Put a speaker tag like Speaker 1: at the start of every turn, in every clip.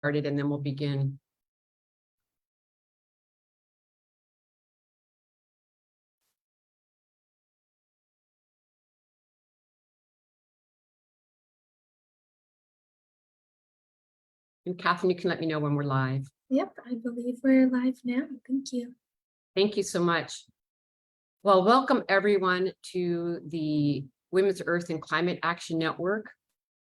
Speaker 1: started, and then we'll begin. And Catherine, you can let me know when we're live.
Speaker 2: Yep, I believe we're live now. Thank you.
Speaker 1: Thank you so much. Well, welcome everyone to the Women's Earth and Climate Action Network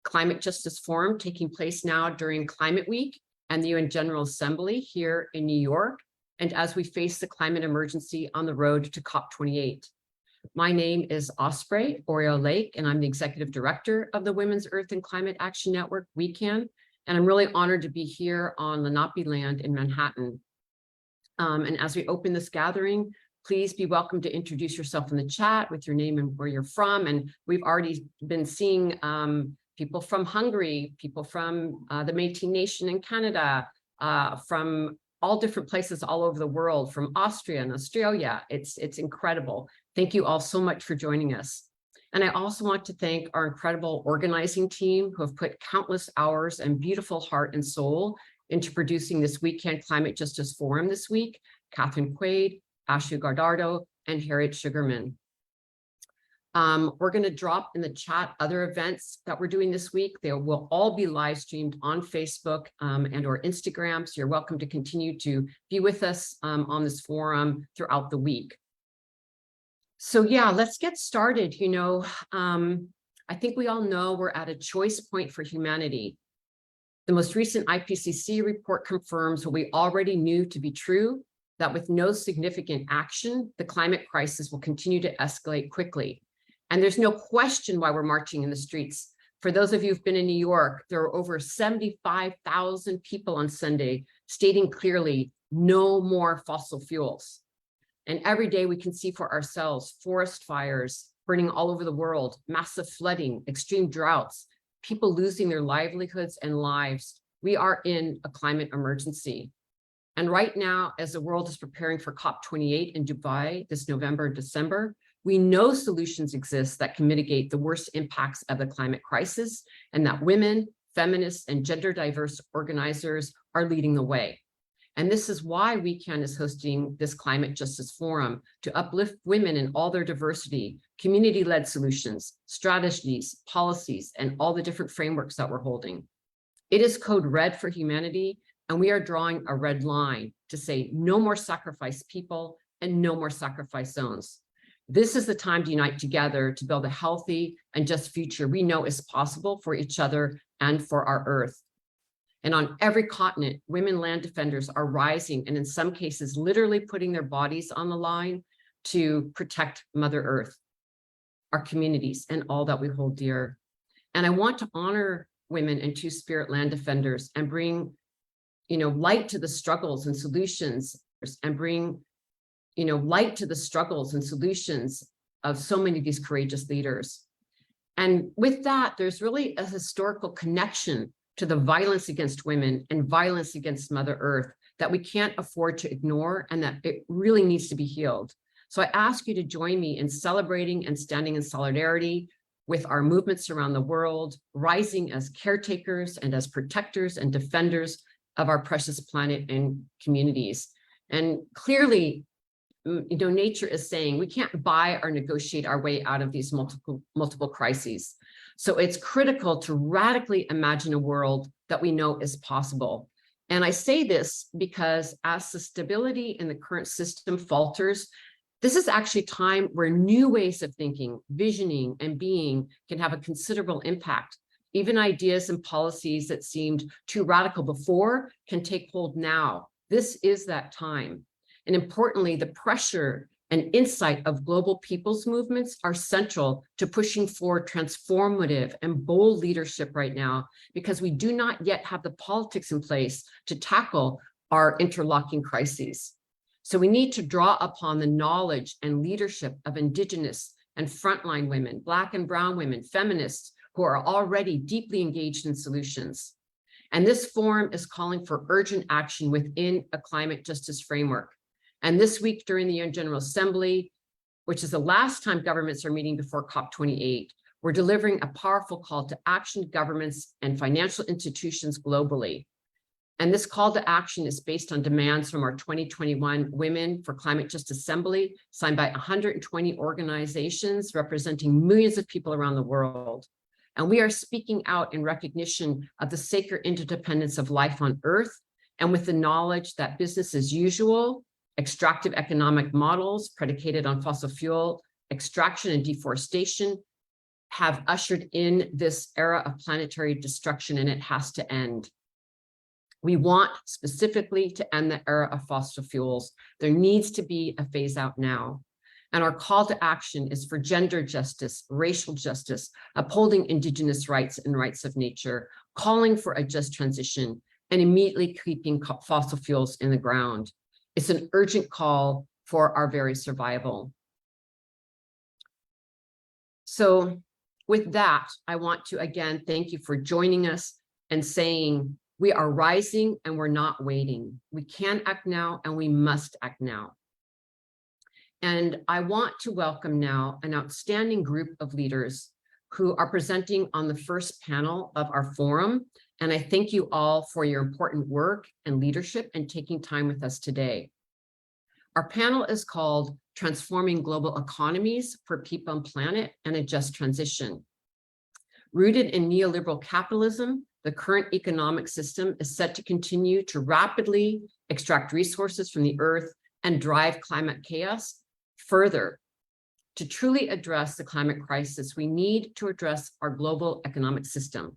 Speaker 1: Climate Justice Forum, taking place now during Climate Week and the UN General Assembly here in New York, and as we face the climate emergency on the road to COP28. My name is Osprey, Orielle, and I'm the Executive Director of the Women's Earth and Climate Action Network, WECAN, and I'm really honored to be here on Lenape land in Manhattan. And as we open this gathering, please be welcome to introduce yourself in the chat with your name and where you're from. And we've already been seeing people from Hungary, people from the Métis Nation in Canada, from all different places all over the world, from Austria and Australia. It's incredible. Thank you all so much for joining us. And I also want to thank our incredible organizing team who have put countless hours and beautiful heart and soul into producing this WECAN Climate Justice Forum this week: Catherine Quaid, Ashu Gardardo, and Harriet Sugarman. We're going to drop in the chat other events that we're doing this week. They will all be live streamed on Facebook and or Instagram. So you're welcome to continue to be with us on this forum throughout the week. So yeah, let's get started. You know, I think we all know we're at a choice point for humanity. The most recent IPCC report confirms what we already knew to be true, that with no significant action, the climate crisis will continue to escalate quickly. And there's no question why we're marching in the streets. For those of you who've been in New York, there are over 75,000 people on Sunday stating clearly, no more fossil fuels. And every day we can see for ourselves forest fires burning all over the world, massive flooding, extreme droughts, people losing their livelihoods and lives. We are in a climate emergency. And right now, as the world is preparing for COP28 in Dubai this November and December, we know solutions exist that can mitigate the worst impacts of the climate crisis, and that women, feminists, and gender diverse organizers are leading the way. And this is why WECAN is hosting this Climate Justice Forum, to uplift women in all their diversity, community-led solutions, strategies, policies, and all the different frameworks that we're holding. It is code red for humanity, and we are drawing a red line to say no more sacrifice people and no more sacrifice zones. This is the time to unite together to build a healthy and just future we know is possible for each other and for our Earth. And on every continent, women land defenders are rising, and in some cases, literally putting their bodies on the line to protect Mother Earth, our communities, and all that we hold dear. And I want to honor women and Two-Spirit land defenders and bring, you know, light to the struggles and solutions, and bring, you know, light to the struggles and solutions of so many of these courageous leaders. And with that, there's really a historical connection to the violence against women and violence against Mother Earth that we can't afford to ignore, and that it really needs to be healed. So I ask you to join me in celebrating and standing in solidarity with our movements around the world, rising as caretakers and as protectors and defenders of our precious planet and communities. And clearly, you know, nature is saying we can't buy or negotiate our way out of these multiple crises. So it's critical to radically imagine a world that we know is possible. And I say this because as the stability in the current system falters, this is actually time where new ways of thinking, visioning, and being can have a considerable impact. Even ideas and policies that seemed too radical before can take hold now. This is that time. And importantly, the pressure and insight of global people's movements are central to pushing for transformative and bold leadership right now, because we do not yet have the politics in place to tackle our interlocking crises. So we need to draw upon the knowledge and leadership of Indigenous and frontline women, Black and Brown women, feminists who are already deeply engaged in solutions. And this forum is calling for urgent action within a climate justice framework. And this week during the UN General Assembly, which is the last time governments are meeting before COP28, we're delivering a powerful call to action to governments and financial institutions globally. And this call to action is based on demands from our 2021 Women for Climate Justice Assembly, signed by 120 organizations representing millions of people around the world. And we are speaking out in recognition of the sacred interdependence of life on Earth, and with the knowledge that business as usual, extractive economic models predicated on fossil fuel extraction and deforestation have ushered in this era of planetary destruction, and it has to end. We want specifically to end the era of fossil fuels. There needs to be a phase out now. And our call to action is for gender justice, racial justice, upholding Indigenous rights and rights of nature, calling for a just transition, and immediately keeping fossil fuels in the ground. It's an urgent call for our very survival. So with that, I want to again thank you for joining us and saying, we are rising and we're not waiting. We can act now and we must act now. And I want to welcome now an outstanding group of leaders who are presenting on the first panel of our forum. And I thank you all for your important work and leadership and taking time with us today. Our panel is called Transforming Global Economies for People and Planet and a Just Transition. Rooted in neoliberal capitalism, the current economic system is set to continue to rapidly extract resources from the earth and drive climate chaos further. To truly address the climate crisis, we need to address our global economic system.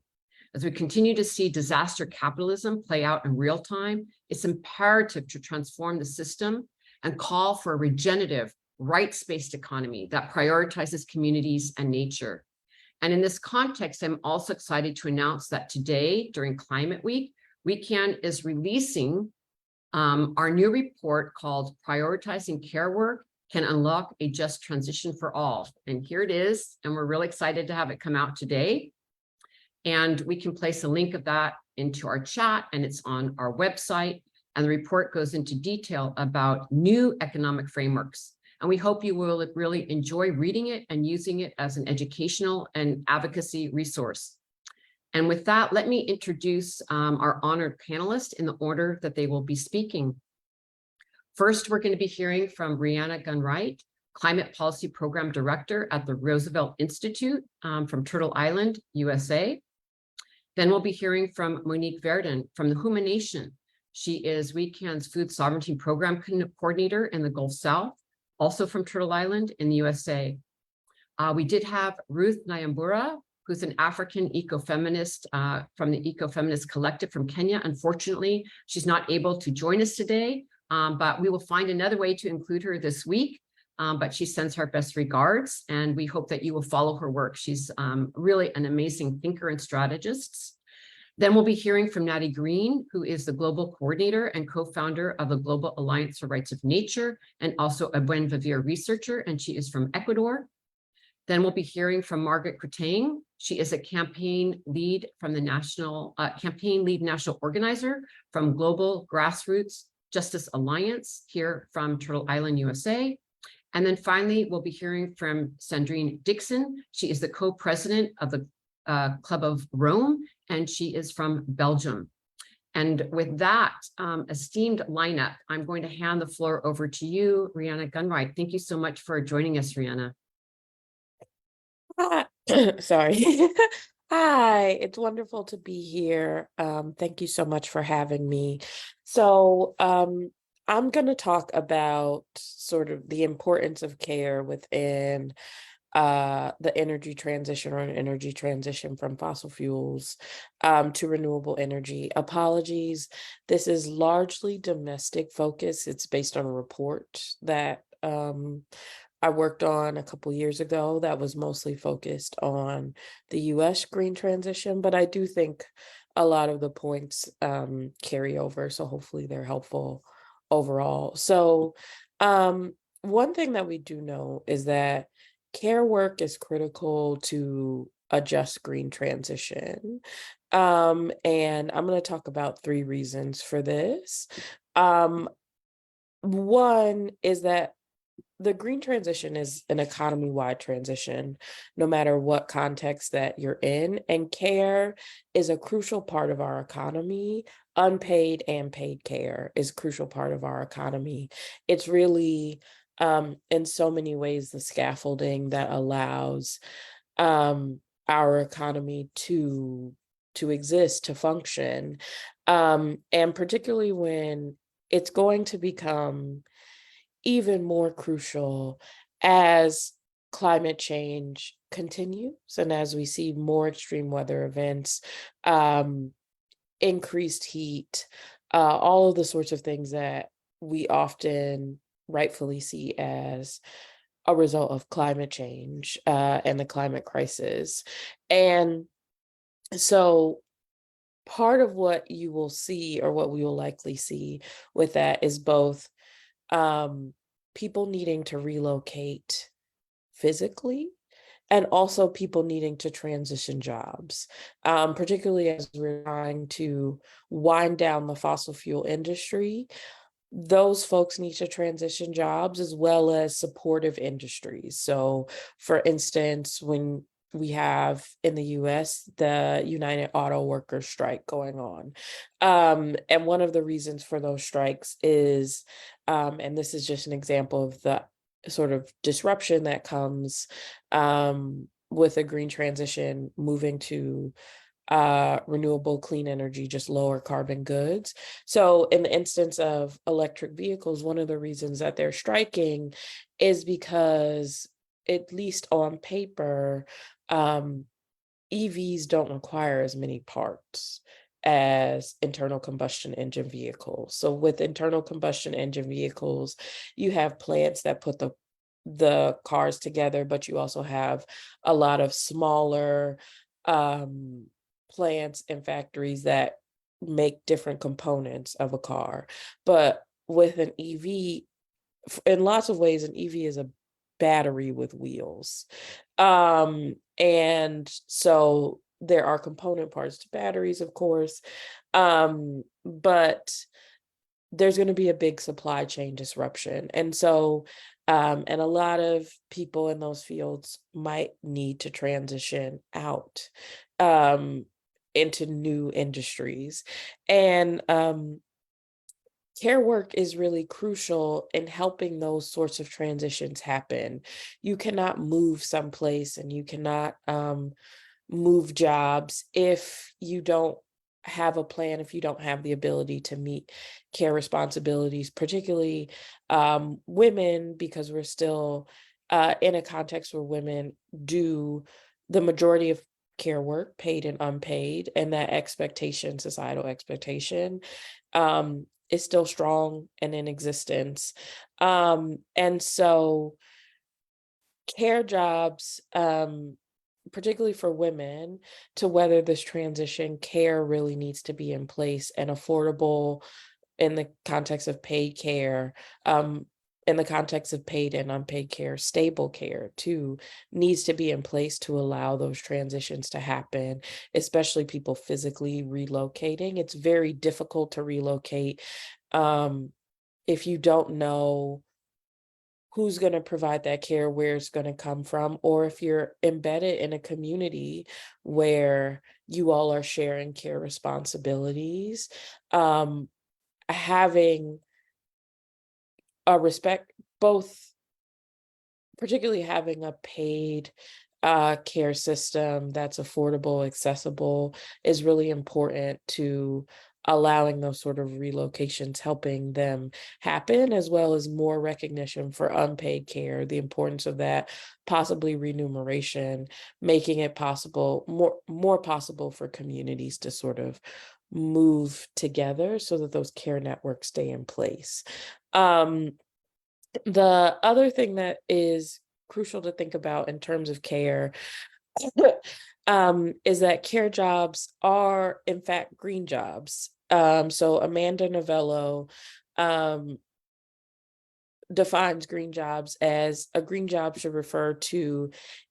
Speaker 1: As we continue to see disaster capitalism play out in real time, it's imperative to transform the system and call for a regenerative, rights-based economy that prioritizes communities and nature. And in this context, I'm also excited to announce that today, during Climate Week, WECAN is releasing our new report called Prioritizing Care Work Can Unlock a Just Transition for All. And here it is, and we're really excited to have it come out today. And we can place a link of that into our chat, and it's on our website. And the report goes into detail about new economic frameworks. And we hope you will really enjoy reading it and using it as an educational and advocacy resource. And with that, let me introduce our honored panelists in the order that they will be speaking. First, we're going to be hearing from Rhiana Gunn-Wright, Climate Policy Program Director at the Roosevelt Institute from Turtle Island, USA. Then we'll be hearing from Monique Verdin from the Houma Nation. She is WECAN's Food Sovereignty Program Coordinator in the Gulf South, also from Turtle Island in the USA. We did have Ruth Nyambura, who's an African ecofeminist from the Ecofeminist Collective from Kenya. Unfortunately, she's not able to join us today, but we will find another way to include her this week. But she sends her best regards, and we hope that you will follow her work. She's really an amazing thinker and strategist. Then we'll be hearing from Nati Greene, who is the global coordinator and co-founder of the Global Alliance for Rights of Nature, and also a Buen Vivir researcher, and she is from Ecuador. Then we'll be hearing from Margaret Kwateng. She is a campaign lead from the national organizer from Global Grassroots Justice Alliance here from Turtle Island, USA. And then finally, we'll be hearing from Sandrine Dixson. She is the co-president of the Club of Rome, and she is from Belgium. And with that esteemed lineup, I'm going to hand the floor over to you, Rhiana Gunn-Wright. Thank you so much for joining us, Rhiana.
Speaker 3: Sorry. Hi, it's wonderful to be here. Thank you so much for having me. So I'm going to talk about sort of the importance of care within the energy transition, or an energy transition from fossil fuels to renewable energy. Apologies, this is largely domestic focus. It's based on a report that I worked on a couple years ago that was mostly focused on the US green transition, but I do think a lot of the points carry over, so hopefully they're helpful overall. So one thing that we do know is that care work is critical to a just green transition. And I'm going to talk about 3 reasons for this. One is that the green transition is an economy-wide transition, no matter what context that you're in, and care is a crucial part of our economy unpaid and paid care is a crucial part of our economy. It's really, in so many ways, the scaffolding that allows our economy to exist, to function, and particularly when it's going to become even more crucial as climate change continues and as we see more extreme weather events, increased heat, all of the sorts of things that we often rightfully see as a result of climate change, and the climate crisis. And so part of what you will see, or what we will likely see with that, is both people needing to relocate physically, and also people needing to transition jobs, particularly as we're trying to wind down the fossil fuel industry. Those folks need to transition jobs as well as supportive industries. So, for instance, when we have in the US the United Auto Workers strike going on. And one of the reasons for those strikes is, and this is just an example of the sort of disruption that comes with a green transition, moving to renewable clean energy, just lower carbon goods. So in the instance of electric vehicles, one of the reasons that they're striking is because, at least on paper, EVs don't require as many parts as internal combustion engine vehicles. So with internal combustion engine vehicles, you have plants that put the cars together, but you also have a lot of smaller plants and factories that make different components of a car. But with an EV, in lots of ways, an EV is a battery with wheels. And so there are component parts to batteries, of course, but there's going to be a big supply chain disruption. And so, and a lot of people in those fields might need to transition out into new industries. And care work is really crucial in helping those sorts of transitions happen. You cannot move someplace, and you cannot move jobs if you don't have a plan, if you don't have the ability to meet care responsibilities, particularly women, because we're still in a context where women do the majority of care work, paid and unpaid, and that expectation, societal expectation, is still strong and in existence. And so care jobs, particularly for women, to weather this transition, care really needs to be in place, and affordable, in the context of paid care, in the context of paid and unpaid care, stable care too, needs to be in place to allow those transitions to happen, especially people physically relocating. It's very difficult to relocate if you don't know who's going to provide that care, where it's going to come from, or if you're embedded in a community where you all are sharing care responsibilities, having a respect, both, particularly having a paid care system that's affordable, accessible, is really important to allowing those sort of relocations, helping them happen, as well as more recognition for unpaid care, the importance of that, possibly remuneration, making it possible, more possible for communities to sort of move together so that those care networks stay in place. The other thing that is crucial to think about in terms of care is that care jobs are, in fact, green jobs. So Amanda Novello defines green jobs as: a green job should refer to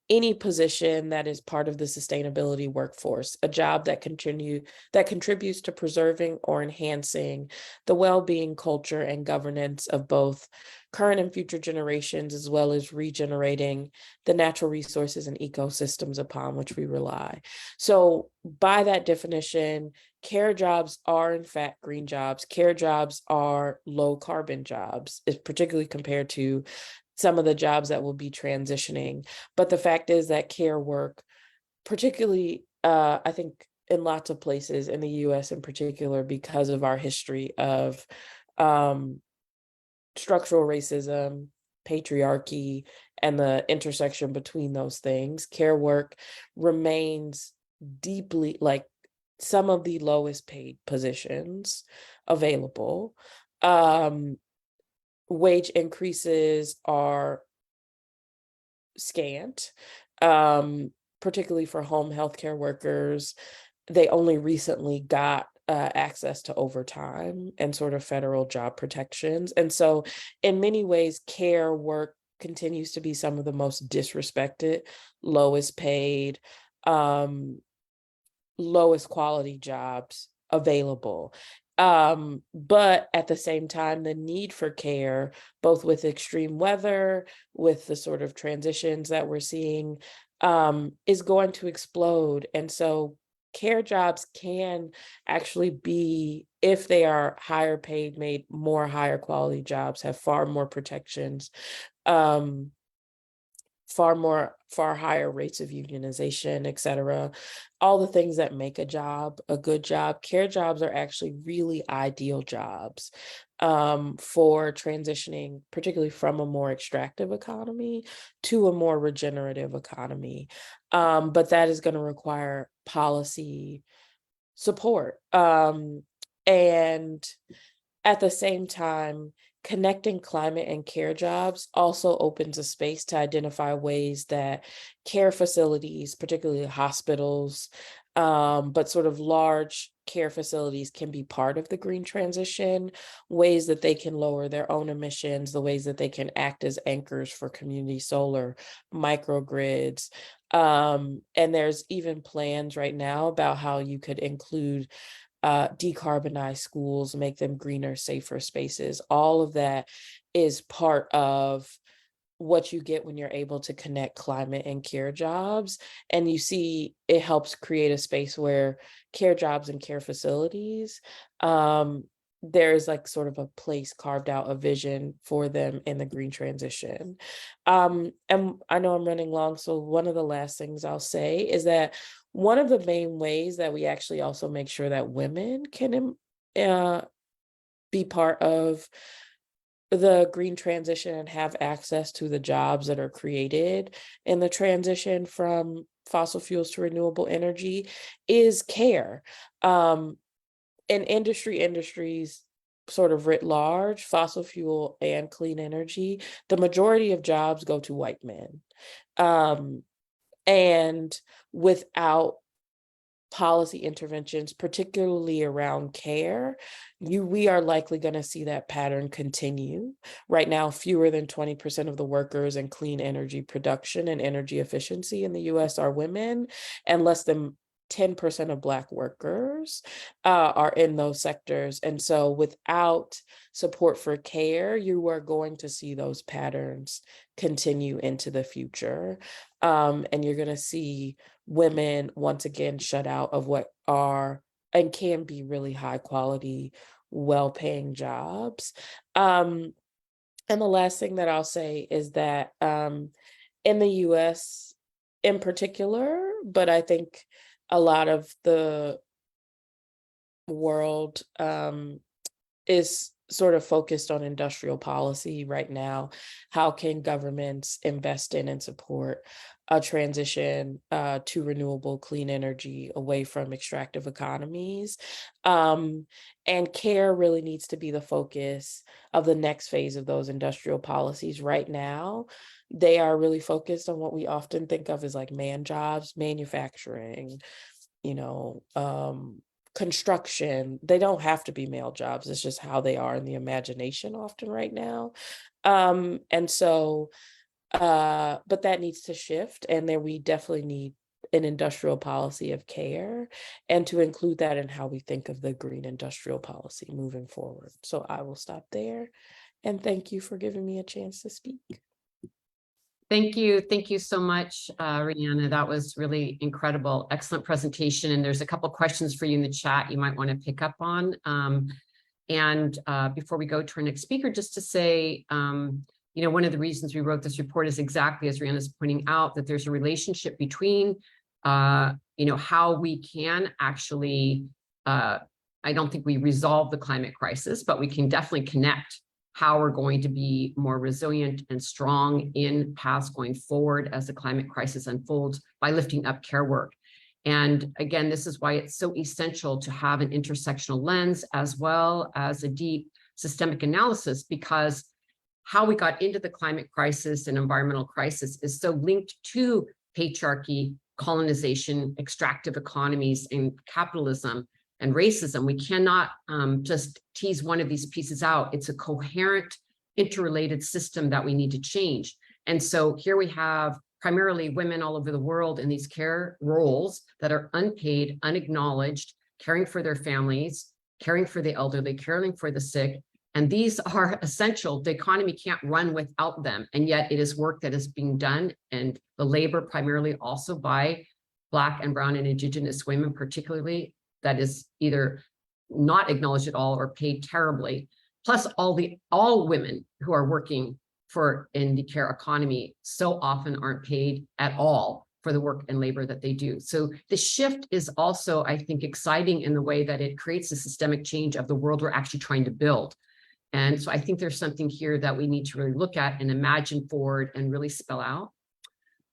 Speaker 3: any position that is part of the sustainability workforce, a job that contributes to preserving or enhancing the well-being, culture, and governance of both current and future generations, as well as regenerating the natural resources and ecosystems upon which we rely. So by that definition, care jobs are in fact green jobs. Care jobs are low carbon jobs, particularly compared to some of the jobs that will be transitioning. But the fact is that care work, particularly, I think in lots of places in the US in particular, because of our history of structural racism, patriarchy, and the intersection between those things, care work remains deeply like some of the lowest paid positions available. Wage increases are scant, particularly for home healthcare workers. They only recently got access to overtime and sort of federal job protections. And so in many ways, care work continues to be some of the most disrespected, lowest paid, lowest quality jobs available. But at the same time, the need for care, both with extreme weather, with the sort of transitions that we're seeing, is going to explode. And so care jobs can actually be, if they are higher paid, made more higher quality jobs, have far more protections, far higher rates of unionization, et cetera. All the things that make a job a good job. Care jobs are actually really ideal jobs for transitioning, particularly from a more extractive economy to a more regenerative economy. But that is going to require policy support. And at the same time, connecting climate and care jobs also opens a space to identify ways that care facilities, particularly hospitals, but sort of large care facilities, can be part of the green transition, ways that they can lower their own emissions, the ways that they can act as anchors for community solar, microgrids. And there's even plans right now about how you could include decarbonize schools, make them greener, safer spaces. All of that is part of what you get when you're able to connect climate and care jobs. And you see it helps create a space where care jobs and care facilities, there is like sort of a place carved out, a vision for them in the green transition. And I know I'm running long, so one of the last things I'll say is that one of the main ways that we actually also make sure that women can be part of the green transition and have access to the jobs that are created in the transition from fossil fuels to renewable energy is care. In industries sort of writ large, fossil fuel and clean energy, the majority of jobs go to white men. And without policy interventions, particularly around care, we are likely going to see that pattern continue. Right now, fewer than 20% of the workers in clean energy production and energy efficiency in the US are women, and less than 10% of Black workers are in those sectors. And so without support for care, you are going to see those patterns continue into the future. And you're going to see women once again shut out of what are and can be really high quality, well-paying jobs. And the last thing that I'll say is that in the US in particular, but I think a lot of the world is sort of focused on industrial policy right now. How can governments invest in and support a transition to renewable clean energy away from extractive economies? And care really needs to be the focus of the next phase of those industrial policies. Right now, they are really focused on what we often think of as like man jobs, manufacturing, construction. They don't have to be male jobs. It's just how they are in the imagination often right now. And so But that needs to shift, and then we definitely need an industrial policy of care, and to include that in how we think of the green industrial policy moving forward. So I will stop there, and thank you for giving me a chance to speak.
Speaker 1: Thank you. Thank you so much, Rhiana. That was really incredible. Excellent presentation. And there's a couple questions for you in the chat you might want to pick up on. Before we go to our next speaker, just to say, one of the reasons we wrote this report is exactly as Rhiana's pointing out, that there's a relationship between, how we can actually, I don't think we resolve the climate crisis, but we can definitely connect how we're going to be more resilient and strong in paths going forward as the climate crisis unfolds by lifting up care work. And again, this is why it's so essential to have an intersectional lens as well as a deep systemic analysis, because how we got into the climate crisis and environmental crisis is so linked to patriarchy, colonization, extractive economies, and capitalism and racism. We cannot just tease one of these pieces out. It's a coherent, interrelated system that we need to change. And so here we have primarily women all over the world in these care roles that are unpaid, unacknowledged, caring for their families, caring for the elderly, caring for the sick. And these are essential. The economy can't run without them. And yet it is work that is being done, and the labor primarily also by Black and Brown and Indigenous women particularly, that is either not acknowledged at all or paid terribly, plus all women who are working in the care economy so often aren't paid at all for the work and labor that they do. So the shift is also, I think, exciting in the way that it creates a systemic change of the world we're actually trying to build. And so I think there's something here that we need to really look at and imagine forward and really spell out.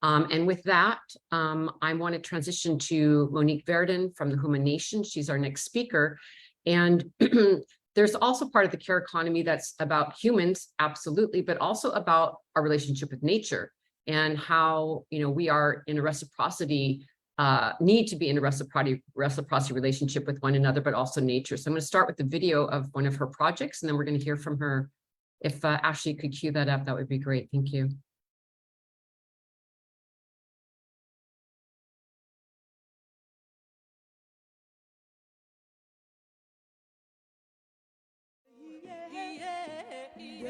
Speaker 1: And with that, I want to transition to Monique Verdin from the Houma Nation. She's our next speaker. And there's also part of the care economy that's about humans, absolutely, but also about our relationship with nature and how, we are in a reciprocity, need to be in a reciprocity relationship with one another, but also nature. So I'm going to start with the video of one of her projects, and then we're going to hear from her. If Ashley could cue that up, that would be great. Thank you.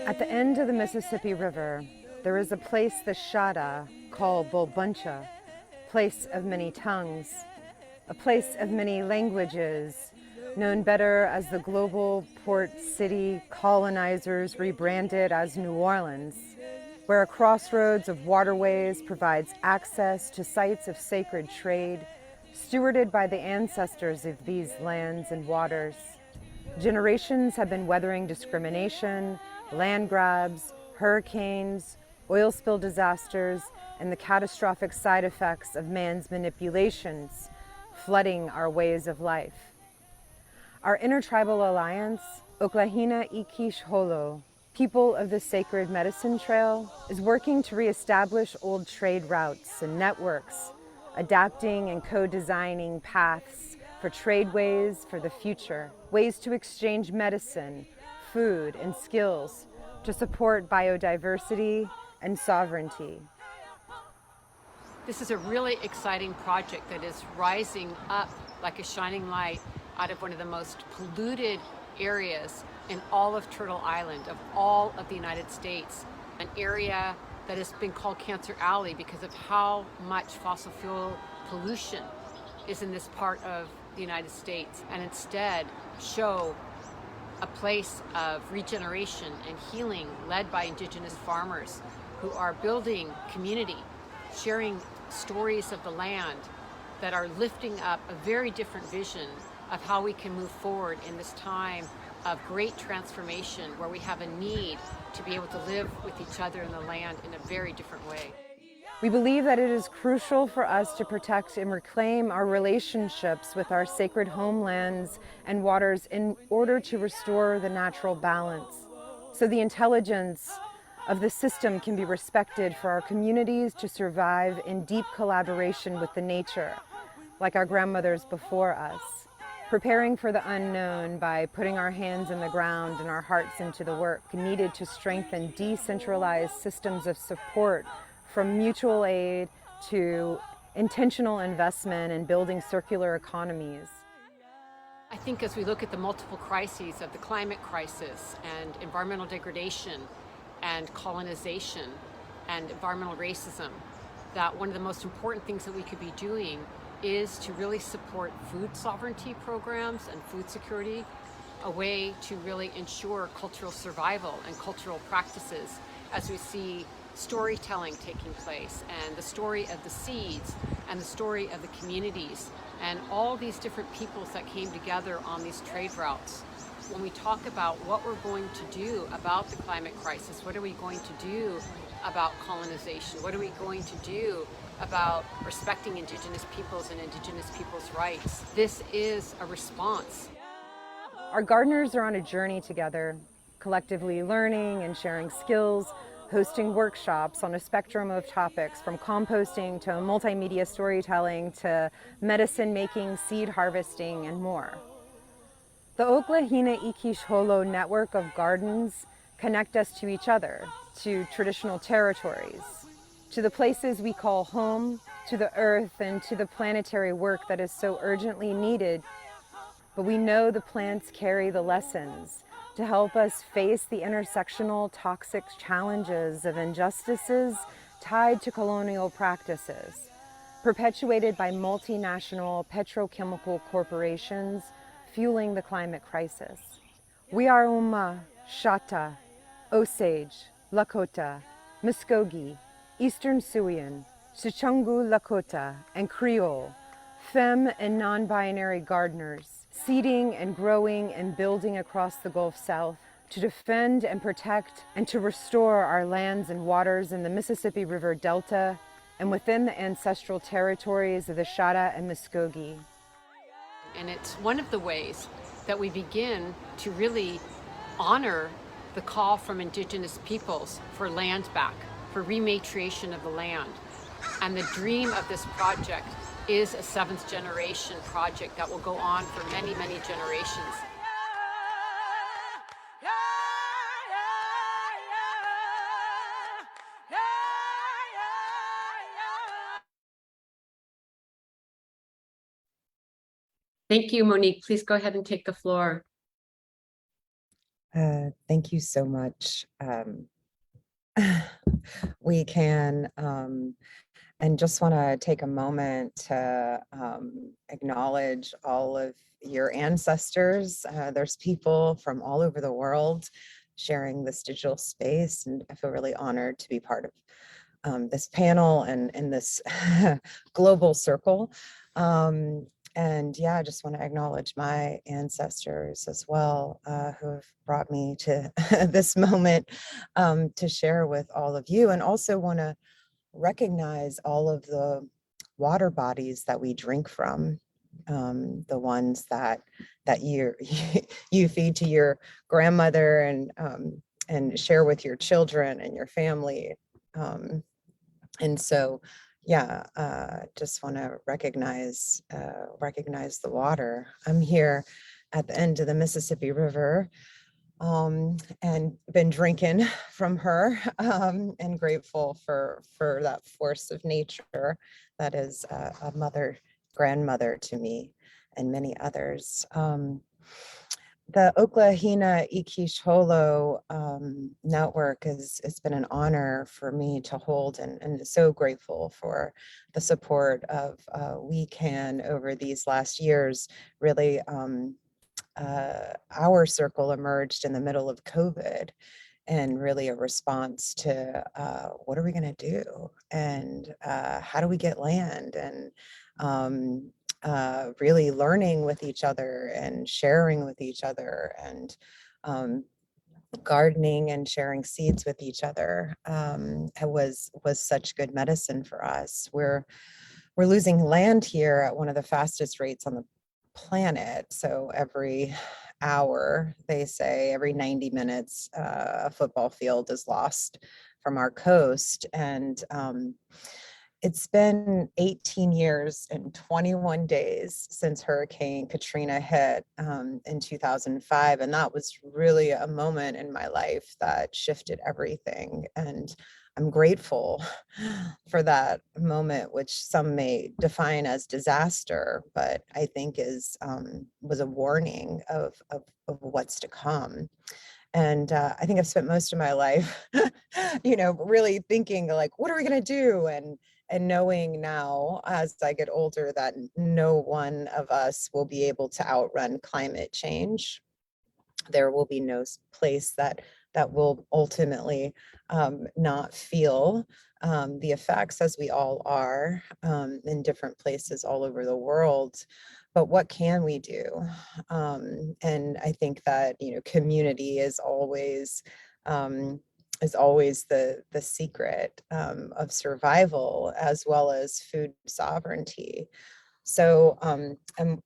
Speaker 4: At the end of the Mississippi River, there is a place, the Shada, called Bolbuncha, place of many tongues, a place of many languages, known better as the global port city colonizers rebranded as New Orleans, where a crossroads of waterways provides access to sites of sacred trade, stewarded by the ancestors of these lands and waters. Generations have been weathering discrimination, land grabs, hurricanes, oil spill disasters, and the catastrophic side effects of man's manipulations, flooding our ways of life. Our intertribal alliance, Oklahina Ikish Holo, People of the Sacred Medicine Trail, is working to reestablish old trade routes and networks, adapting and co-designing paths for tradeways for the future, ways to exchange medicine, food, and skills to support biodiversity and sovereignty.
Speaker 5: This is a really exciting project that is rising up like a shining light out of one of the most polluted areas in all of Turtle Island, of all of the United States, an area that has been called Cancer Alley because of how much fossil fuel pollution is in this part of the United States, and instead show a place of regeneration and healing led by Indigenous farmers who are building community, sharing stories of the land that are lifting up a very different vision of how we can move forward in this time of great transformation, where we have a need to be able to live with each other in the land in a very different way.
Speaker 4: We believe that it is crucial for us to protect and reclaim our relationships with our sacred homelands and waters in order to restore the natural balance, so the intelligence of the system can be respected for our communities to survive in deep collaboration with the nature, like our grandmothers before us. preparing for the unknown by putting our hands in the ground and our hearts into the work needed to strengthen decentralized systems of support, from mutual aid to intentional investment in building circular economies.
Speaker 5: I think as we look at the multiple crises of the climate crisis and environmental degradation and colonization and environmental racism, that one of the most important things that we could be doing is to really support food sovereignty programs and food security, a way to really ensure cultural survival and cultural practices as we see storytelling taking place, and the story of the seeds and the story of the communities and all these different peoples that came together on these trade routes. When we talk about what we're going to do about the climate crisis, what are we going to do about colonization, what are we going to do about respecting Indigenous peoples and Indigenous peoples' rights, this is a response.
Speaker 4: Our gardeners are on a journey together, collectively learning and sharing skills, hosting workshops on a spectrum of topics, from composting to multimedia storytelling to medicine making, seed harvesting, and more. The Oklahina Ikisholo network of gardens connect us to each other, to traditional territories, to the places we call home, to the earth, and to the planetary work that is so urgently needed. But we know the plants carry the lessons to help us face the intersectional toxic challenges of injustices tied to colonial practices, perpetuated by multinational petrochemical corporations fueling the climate crisis. We are Houma, Shata, Osage, Lakota, Muskogee, Eastern Siouan, Sichungu Lakota, and Creole, femme and non-binary gardeners, seeding and growing and building across the Gulf South to defend and protect and to restore our lands and waters in the Mississippi River Delta and within the ancestral territories of the Shata and Muskogee.
Speaker 5: And it's one of the ways that we begin to really honor the call from Indigenous peoples for land back, for rematriation of the land. And the dream of this project is a seventh generation project that will go on for many, many generations.
Speaker 1: Thank you, Monique. Please go ahead and take the floor.
Speaker 6: Thank you so much. We can, and just want to take a moment to acknowledge all of your ancestors. There's people from all over the world sharing this digital space, and I feel really honored to be part of this panel and in this global circle. And yeah, I just want to acknowledge my ancestors as well, who have brought me to this moment to share with all of you, and also want to recognize all of the water bodies that we drink from, the ones that you feed to your grandmother and share with your children and your family. And so, yeah, just want to recognize the water. I'm here at the end of the Mississippi River, and been drinking from her, and grateful for that force of nature that is a mother, grandmother to me and many others. The Oklahina Ikisholo network it's been an honor for me to hold, and so grateful for the support of WECAN over these last years. Really, our circle emerged in the middle of COVID, and really a response to what are we going to do, and how do we get land, and really learning with each other and sharing with each other, and gardening and sharing seeds with each other. It was such good medicine for us. We're losing land here at one of the fastest rates on the planet. So every hour, they say, every 90 minutes, a football field is lost from our coast. And It's been 18 years and 21 days since Hurricane Katrina hit in 2005. And that was really a moment in my life that shifted everything. And I'm grateful for that moment, which some may define as disaster, but I think was a warning of what's to come. And I think I've spent most of my life, really thinking like, what are we going to do? And knowing now as I get older that no one of us will be able to outrun climate change. There will be no place that will ultimately not feel the effects, as we all are in different places all over the world. But what can we do? And I think that community is always the secret of survival, as well as food sovereignty. So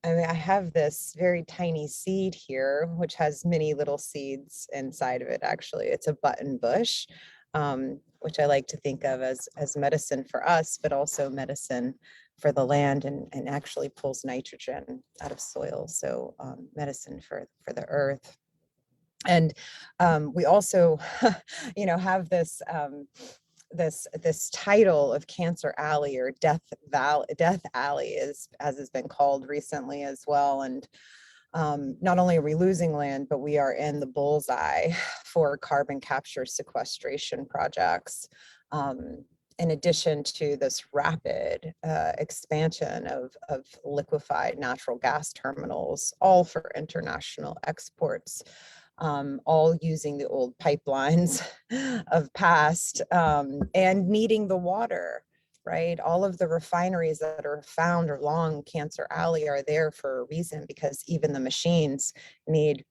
Speaker 6: I have this very tiny seed here, which has many little seeds inside of it. Actually, it's a button bush, which I like to think of as medicine for us, but also medicine for the land, and actually pulls nitrogen out of soil. So medicine for the earth. And we also, have this this title of Cancer Alley, or Death Alley, as has been called recently as well. And not only are we losing land, but we are in the bullseye for carbon capture sequestration projects. In addition to this rapid expansion of liquefied natural gas terminals, all for international exports. All using the old pipelines of past and needing the water, right? All of the refineries that are found along Cancer Alley are there for a reason, because even the machines need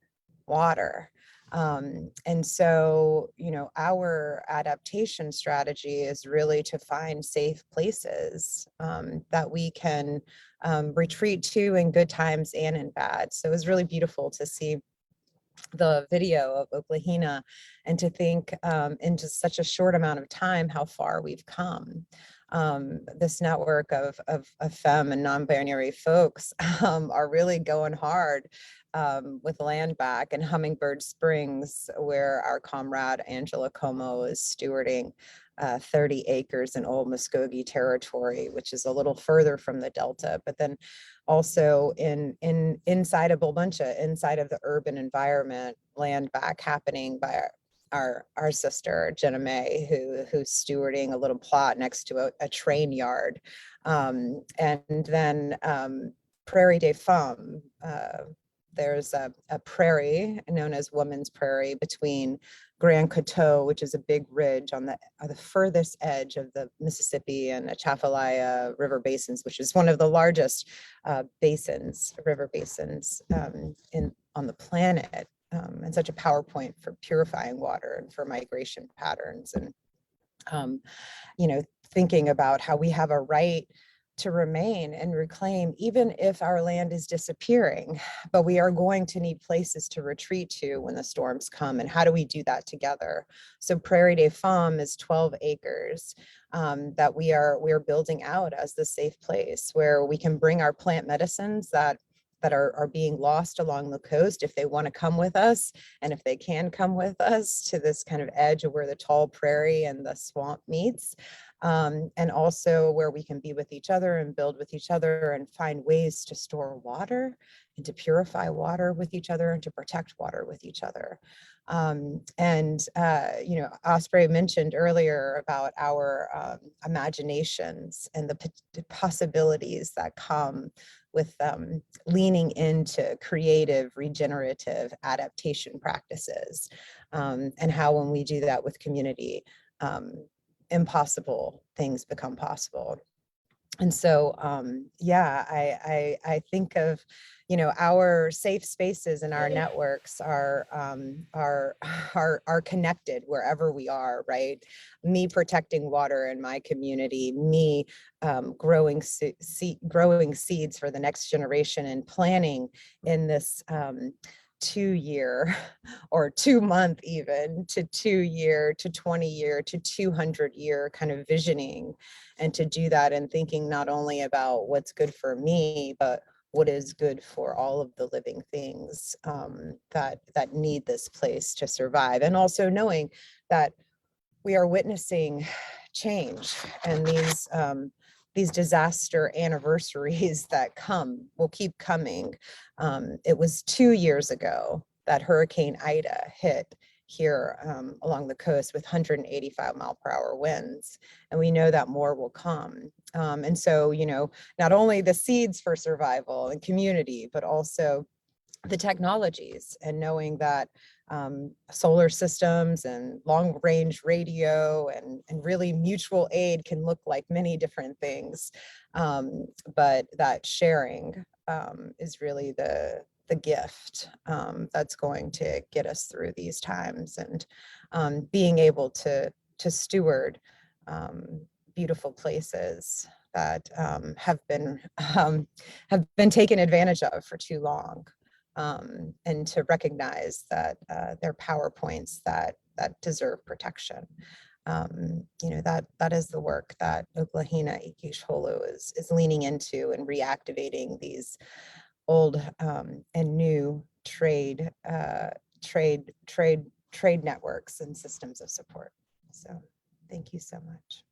Speaker 6: water. And so, our adaptation strategy is really to find safe places that we can retreat to in good times and in bad. So it was really beautiful to see the video of Oklahoma, and to think in just such a short amount of time how far we've come. This network of femme and non-binary folks are really going hard with Land Back and Hummingbird Springs, where our comrade Angela Como is stewarding 30 acres in Old Muskogee territory, which is a little further from the Delta, but then also inside of Bulbuncha, inside of the urban environment, Land Back happening by our sister Jenna May, who's stewarding a little plot next to a train yard, and then Prairie des Femmes. There's a prairie known as Woman's Prairie between Grand Coteau, which is a big ridge on the furthest edge of the Mississippi and Atchafalaya River basins, which is one of the largest river basins on the planet, and such a power point for purifying water and for migration patterns. And thinking about how we have a right to remain and reclaim, even if our land is disappearing, but we are going to need places to retreat to when the storms come. And how do we do that together? So Prairie des Femmes is 12 acres that we are building out as the safe place where we can bring our plant medicines that are being lost along the coast, if they want to come with us, and if they can come with us to this kind of edge of where the tall prairie and the swamp meets. And also where we can be with each other and build with each other and find ways to store water and to purify water with each other and to protect water with each other. Osprey mentioned earlier about our imaginations and the possibilities that come with leaning into creative, regenerative adaptation practices, and how when we do that with community, impossible things become possible. And so, I think of, our safe spaces and our networks are connected wherever we are, right? Me protecting water in my community, me growing seeds for the next generation, and planning in this 2-year or 2-month even to 2-year to 20-year to 200-year kind of visioning, and to do that and thinking not only about what's good for me, but what is good for all of the living things that need this place to survive. And also knowing that we are witnessing change, and these disaster anniversaries that will keep coming. It was 2 years ago that Hurricane Ida hit here along the coast with 185-mile-per-hour winds, and we know that more will come. And so, not only the seeds for survival and community, but also the technologies, and knowing that solar systems and long range radio and really mutual aid can look like many different things. But that sharing is really the gift that's going to get us through these times, and being able to steward beautiful places that have been taken advantage of for too long. And to recognize that they're power points that deserve protection. That is the work that Oglahina Ikisholo is leaning into, and reactivating these old and new trade networks and systems of support. So thank you so much.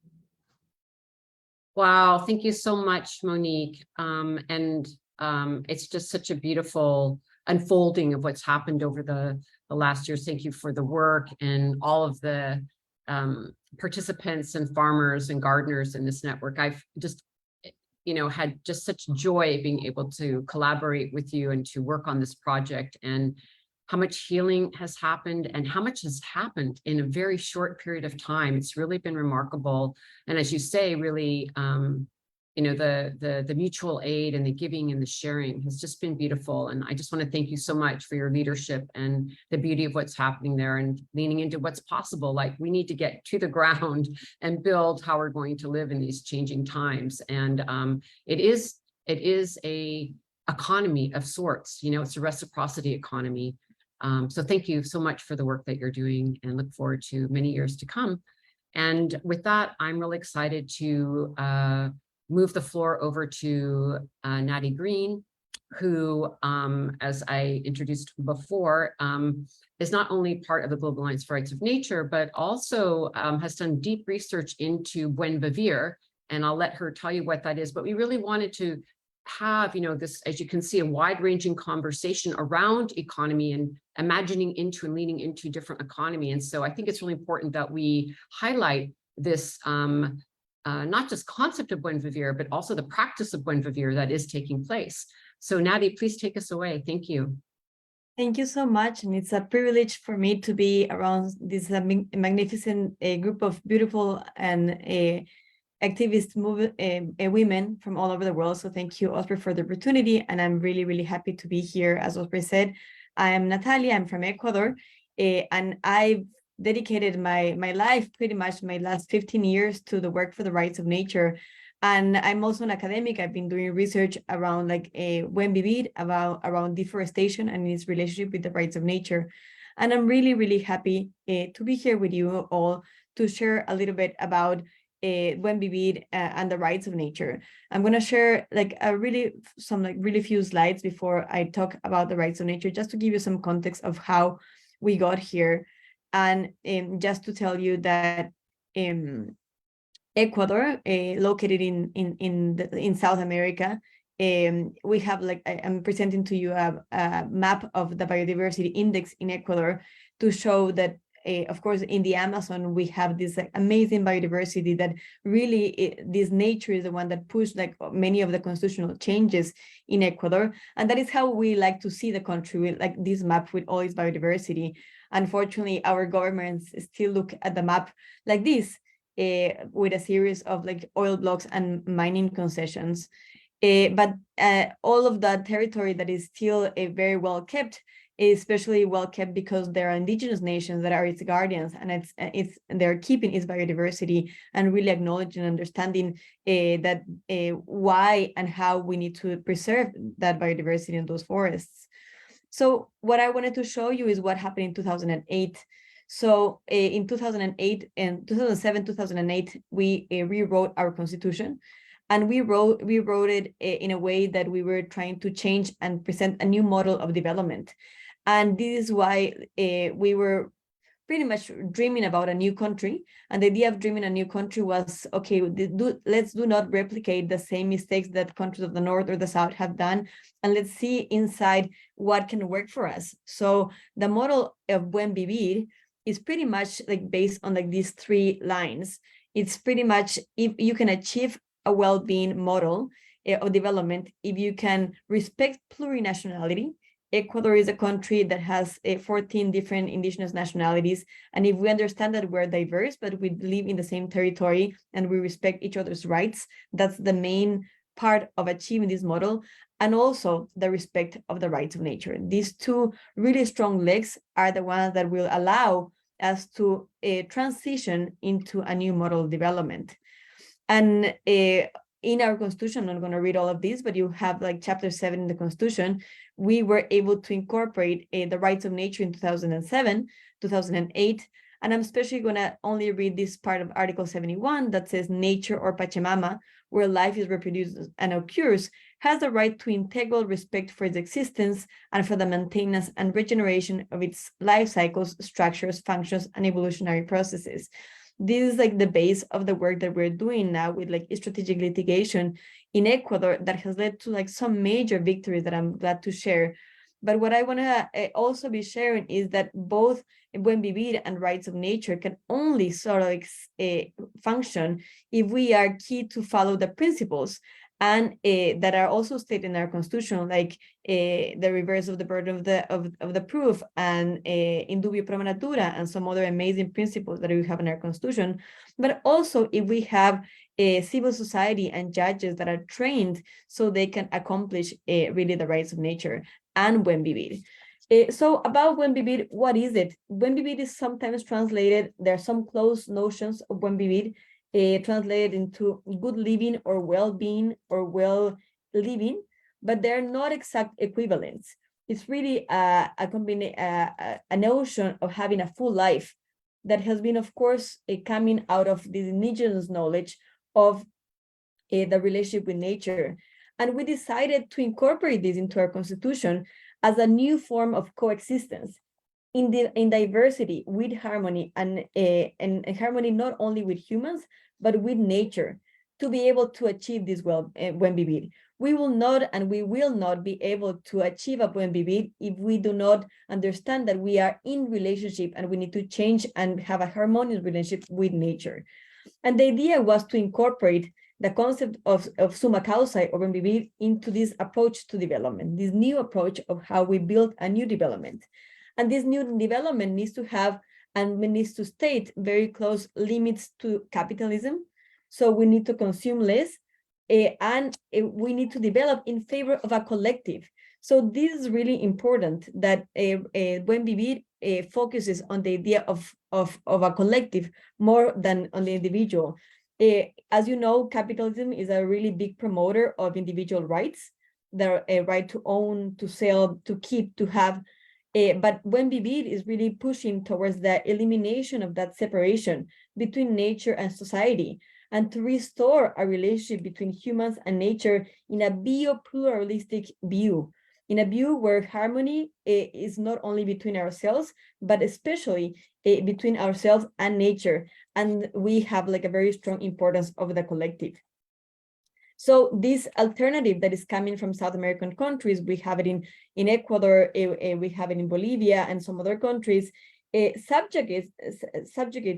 Speaker 1: Wow, thank you so much, Monique. It's just such a beautiful unfolding of what's happened over the last years. Thank you for the work and all of the participants and farmers and gardeners in this network. I've just, had just such joy being able to collaborate with you and to work on this project, and how much healing has happened and how much has happened in a very short period of time. It's really been remarkable. And as you say, really, the mutual aid and the giving and the sharing has just been beautiful. And I just want to thank you so much for your leadership and the beauty of what's happening there, and leaning into what's possible. Like, we need to get to the ground and build how we're going to live in these changing times. And it is a economy of sorts, it's a reciprocity economy. So thank you so much for the work that you're doing, and look forward to many years to come. And with that, I'm really excited to move the floor over to Nati Greene, who, as I introduced before, is not only part of the Global Alliance for Rights of Nature, but also has done deep research into Buen Vivir, and I'll let her tell you what that is. But we really wanted to have, this, as you can see, a wide-ranging conversation around economy and imagining into and leaning into different economy. And so I think it's really important that we highlight this not just concept of Buen Vivir, but also the practice of Buen Vivir that is taking place. So Nati, please take us away. Thank you.
Speaker 7: Thank you so much. And it's a privilege for me to be around this magnificent group of beautiful and activist women from all over the world. So thank you, Osprey, for the opportunity. And I'm really, really happy to be here. As Osprey said, I am Natalia, I'm from Ecuador, and I've dedicated my life, pretty much my last 15 years, to the work for the rights of nature. And I'm also an academic. I've been doing research around Buen Vivir, around deforestation and its relationship with the rights of nature. And I'm really, really happy to be here with you all to share a little bit about Buen Vivir and the rights of nature. I'm going to share some really few slides before I talk about the rights of nature, just to give you some context of how we got here. And just to tell you that Ecuador, located in South America, we have, I'm presenting to you a map of the biodiversity index in Ecuador to show that, of course, in the Amazon, we have this amazing biodiversity that really, this nature is the one that pushed many of the constitutional changes in Ecuador. And that is how we like to see the country, like this map with all its biodiversity. Unfortunately, our governments still look at the map like this, with a series of oil blocks and mining concessions. But all of that territory that is still very well kept, especially well kept because there are indigenous nations that are its guardians, and they're keeping its biodiversity and really acknowledging and understanding that why and how we need to preserve that biodiversity in those forests. So what I wanted to show you is what happened in 2008. So in 2008 and 2007, 2008, we rewrote our constitution, and we wrote it in a way that we were trying to change and present a new model of development. And this is why we were pretty much dreaming about a new country. And the idea of dreaming a new country was, okay, let's not replicate the same mistakes that countries of the North or the South have done. And let's see inside what can work for us. So the model of Buen Vivir is pretty much like based on like these 3 lines. It's pretty much if you can achieve a well-being model of development, if you can respect plurinationality. Ecuador is a country that has 14 different indigenous nationalities. And if we understand that we're diverse, but we live in the same territory and we respect each other's rights, that's the main part of achieving this model. And also the respect of the rights of nature. These 2 really strong legs are the ones that will allow us to transition into a new model of development. And in our constitution, I'm not going to read all of this, but you have like chapter 7 in the constitution, we were able to incorporate the rights of nature in 2007, 2008. And I'm especially going to only read this part of Article 71 that says nature or Pachamama, where life is reproduced and occurs, has the right to integral respect for its existence and for the maintenance and regeneration of its life cycles, structures, functions, and evolutionary processes. This is like the base of the work that we're doing now with like strategic litigation in Ecuador that has led to like some major victories that I'm glad to share. But what I want to also be sharing is that both Buen Vivir and rights of nature can only sort of function if we are key to follow the principles and that are also stated in our constitution, like the reverse of the burden of the proof and in dubio pro natura and some other amazing principles that we have in our constitution. But also if we have a civil society and judges that are trained so they can accomplish really the rights of nature and Buen Vivir. So about Buen Vivir, what is it? Buen Vivir is sometimes translated, there are some close notions of Buen Vivir translated into good living or well-being or well-living, but they're not exact equivalents. It's really a notion of having a full life that has been, of course, coming out of the indigenous knowledge of the relationship with nature. And we decided to incorporate this into our constitution as a new form of coexistence in diversity with harmony and harmony not only with humans, but with nature to be able to achieve this Buen Vivir. We will not be able to achieve a Buen Vivir if we do not understand that we are in relationship and we need to change and have a harmonious relationship with nature. And the idea was to incorporate the concept of summa causa or Buen Vivir into this approach to development, this new approach of how we build a new development. And this new development needs to have and needs to state very close limits to capitalism. So we need to consume less and we need to develop in favor of a collective. So this is really important that Buen Vivir focuses on the idea of a collective more than on the individual. As you know, capitalism is a really big promoter of individual rights, the right to own, to sell, to keep, to have. But Buen Vivir is really pushing towards the elimination of that separation between nature and society, and to restore a relationship between humans and nature in a bio-pluralistic view, in a view where harmony is not only between ourselves, but especially between ourselves and nature. And we have like a very strong importance of the collective. So this alternative that is coming from South American countries, we have it in Ecuador, we have it in Bolivia and some other countries, subjugates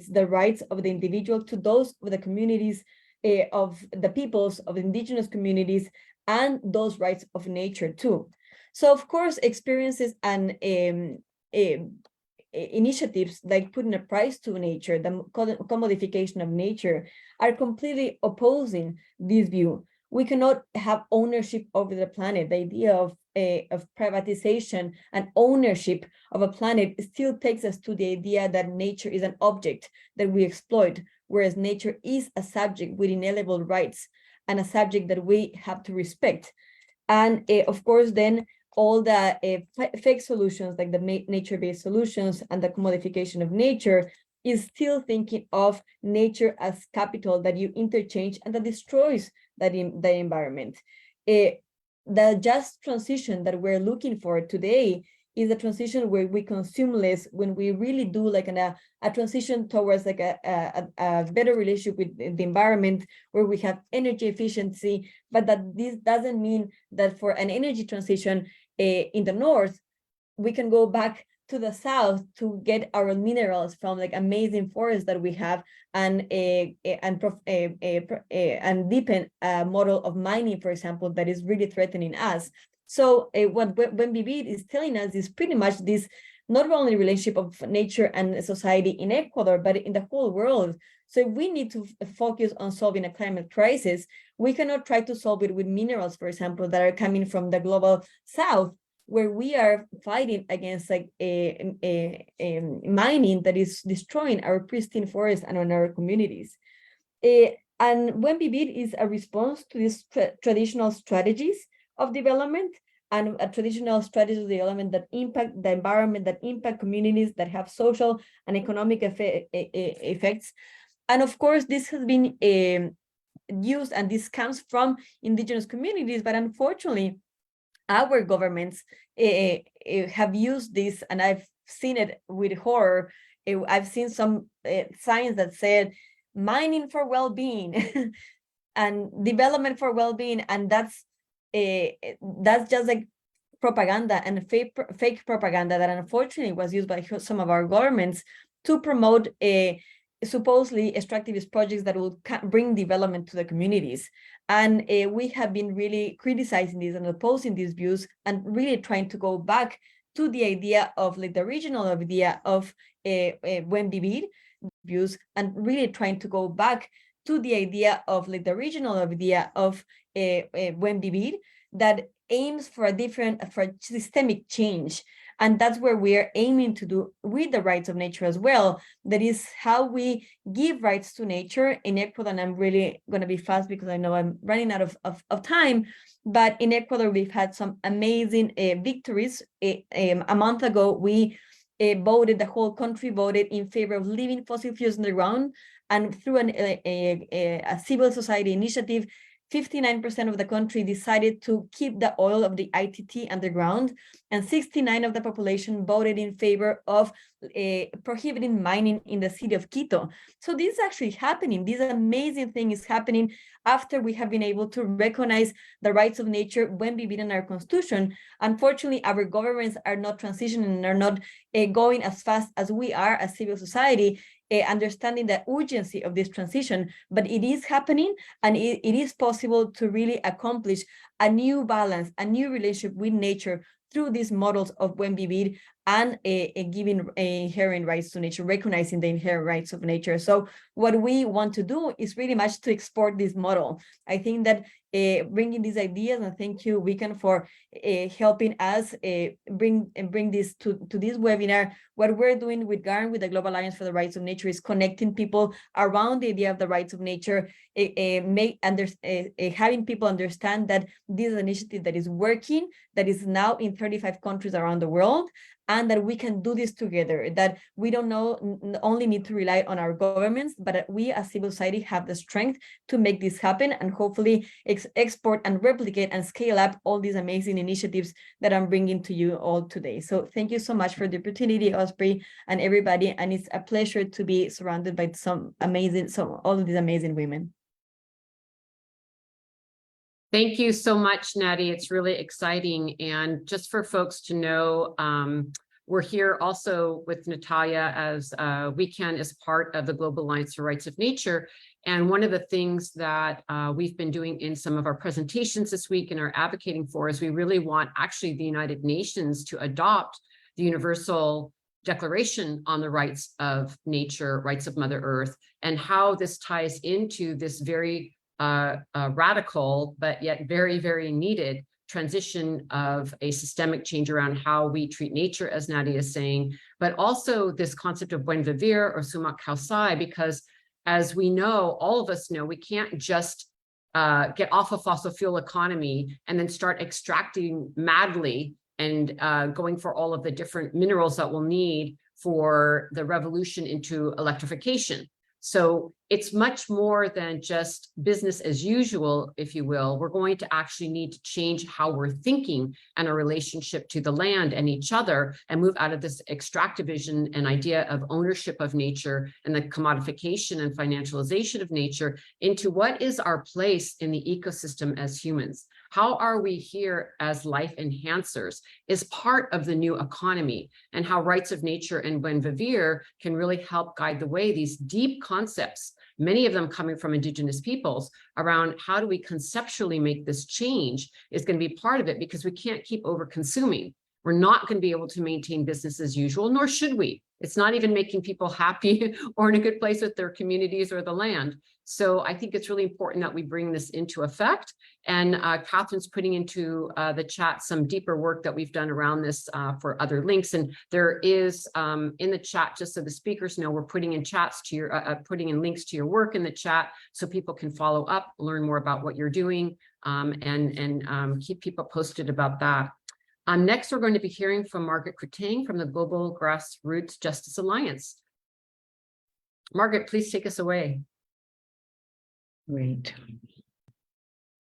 Speaker 7: the rights of the individual to those of the communities, of the peoples, of indigenous communities, and those rights of nature too. So of course, experiences and initiatives like putting a price to nature, the commodification of nature, are completely opposing this view. We cannot have ownership over the planet. The idea of privatization and ownership of a planet still takes us to the idea that nature is an object that we exploit, whereas nature is a subject with inalienable rights and a subject that we have to respect. And of course, then all the fake solutions, like the nature-based solutions and the commodification of nature, is still thinking of nature as capital that you interchange and that destroys the environment. The just transition that we're looking for today is a transition where we consume less, when we really do like a transition towards like a better relationship with the environment, where we have energy efficiency, but that this doesn't mean that for an energy transition in the north, we can go back to the south to get our minerals from like amazing forests that we have, and deepen a model of mining, for example, that is really threatening us. So what Buen Vivir is telling us is pretty much this not only relationship of nature and society in Ecuador, but in the whole world. So if we need to focus on solving a climate crisis, we cannot try to solve it with minerals, for example, that are coming from the global south, where we are fighting against like a mining that is destroying our pristine forests and on our communities. And Buen Vivir is a response to these traditional strategies of development, and a traditional strategy of development that impact the environment, that impact communities, that have social and economic effects. And of course, this has been used, and this comes from indigenous communities, but unfortunately, our governments have used this, and I've seen it with horror. I've seen some signs that said mining for well-being and development for well-being, and that's just like propaganda and fake propaganda that unfortunately was used by some of our governments to promote supposedly extractivist projects that will bring development to the communities. And we have been really criticizing this and opposing these views, and really trying to go back to the idea of like the original idea of Buen Vivir views, and really trying to go back to the idea of like the original idea of Buen Vivir, that aims for for systemic change. And that's where we are aiming to do with the rights of nature as well. That is how we give rights to nature in Ecuador. And I'm really going to be fast because I know I'm running out of time. But in Ecuador, we've had some amazing victories. A month ago, we the whole country voted in favor of leaving fossil fuels in the ground. And through a civil society initiative, 59% of the country decided to keep the oil of the ITT underground, and 69% of the population voted in favor of prohibiting mining in the city of Quito. So this is actually happening. This amazing thing is happening after we have been able to recognize the rights of nature when we in our constitution. Unfortunately, our governments are not transitioning and are not going as fast as we are as civil society, understanding the urgency of this transition, but it is happening, and it is possible to really accomplish a new balance, a new relationship with nature through these models of Buen Vivir, and giving inherent rights to nature, recognizing the inherent rights of nature. So what we want to do is really much to export this model. I think that bringing these ideas, and thank you, WECAN, for helping us bring this to this webinar. What we're doing with GARN, with the Global Alliance for the Rights of Nature, is connecting people around the idea of the rights of nature, having people understand that this is an initiative that is working, that is now in 35 countries around the world, and that we can do this together, that we don't only need to rely on our governments, but we as civil society have the strength to make this happen, and hopefully export and replicate and scale up all these amazing initiatives that I'm bringing to you all today. So thank you so much for the opportunity, Osprey, and everybody, and it's a pleasure to be surrounded by all of these amazing women.
Speaker 1: Thank you so much, Nati. It's really exciting. And just for folks to know, we're here also with Natalia, as WECAN is part of the Global Alliance for Rights of Nature. And one of the things that we've been doing in some of our presentations this week and are advocating for is we really want actually the United Nations to adopt the Universal Declaration on the Rights of Nature, Rights of Mother Earth, and how this ties into this very radical, but yet very, very needed transition of a systemic change around how we treat nature, as Nati is saying, but also this concept of Buen Vivir or Sumak Kausai, because as we know, all of us know, we can't just get off a fossil fuel economy and then start extracting madly and going for all of the different minerals that we'll need for the revolution into electrification. So it's much more than just business as usual, if you will. We're going to actually need to change how we're thinking and our relationship to the land and each other, and move out of this extractivism and idea of ownership of nature and the commodification and financialization of nature into what is our place in the ecosystem as humans. How are we here as life enhancers is part of the new economy, and how rights of nature and Buen Vivir can really help guide the way. These deep concepts, many of them coming from Indigenous peoples, around how do we conceptually make this change is going to be part of it, because we can't keep over consuming. We're not going to be able to maintain business as usual, nor should we. It's not even making people happy or in a good place with their communities or the land. So I think it's really important that we bring this into effect. And Catherine's putting into the chat some deeper work that we've done around this for other links. And there is in the chat, just so the speakers know, we're putting in chats to your, putting in links to your work in the chat so people can follow up, learn more about what you're doing, and keep people posted about that. Next, we're going to be hearing from Margaret Kwateng from the Global Grassroots Justice Alliance. Margaret, please take us away.
Speaker 8: Great.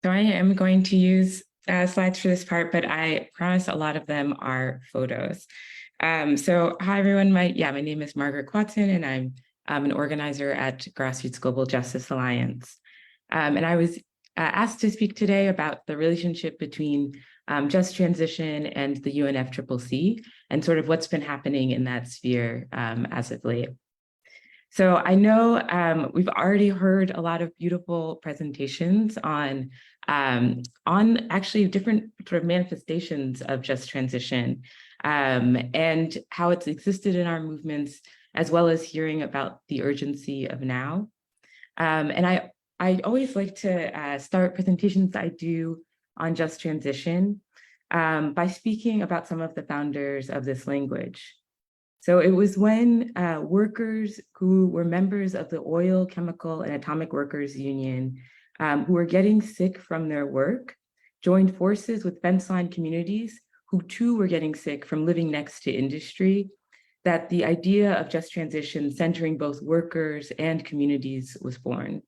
Speaker 8: So I am going to use slides for this part, but I promise a lot of them are photos. So hi everyone, my name is Margaret Kwateng, and I'm an organizer at Grassroots Global Justice Alliance. And I was asked to speak today about the relationship between just transition and the UNFCCC, and sort of what's been happening in that sphere as of late. So I know we've already heard a lot of beautiful presentations on actually different sort of manifestations of just transition and how it's existed in our movements, as well as hearing about the urgency of now. And I always like to start presentations I do on just transition by speaking about some of the founders of this language. So it was when workers who were members of the Oil, Chemical, and Atomic Workers Union, who were getting sick from their work, joined forces with fence-line communities who too were getting sick from living next to industry, that the idea of just transition centering both workers and communities was born.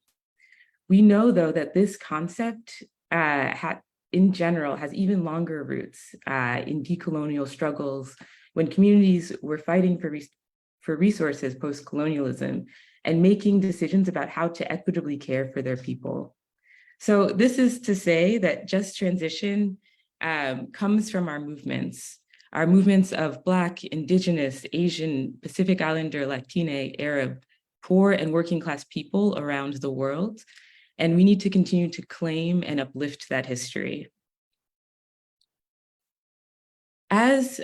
Speaker 8: We know, though, that this concept in general has even longer roots in decolonial struggles, when communities were fighting for resources post-colonialism and making decisions about how to equitably care for their people. So this is to say that just transition comes from our movements of Black, Indigenous, Asian, Pacific Islander, Latina, Arab, poor and working class people around the world. And we need to continue to claim and uplift that history. As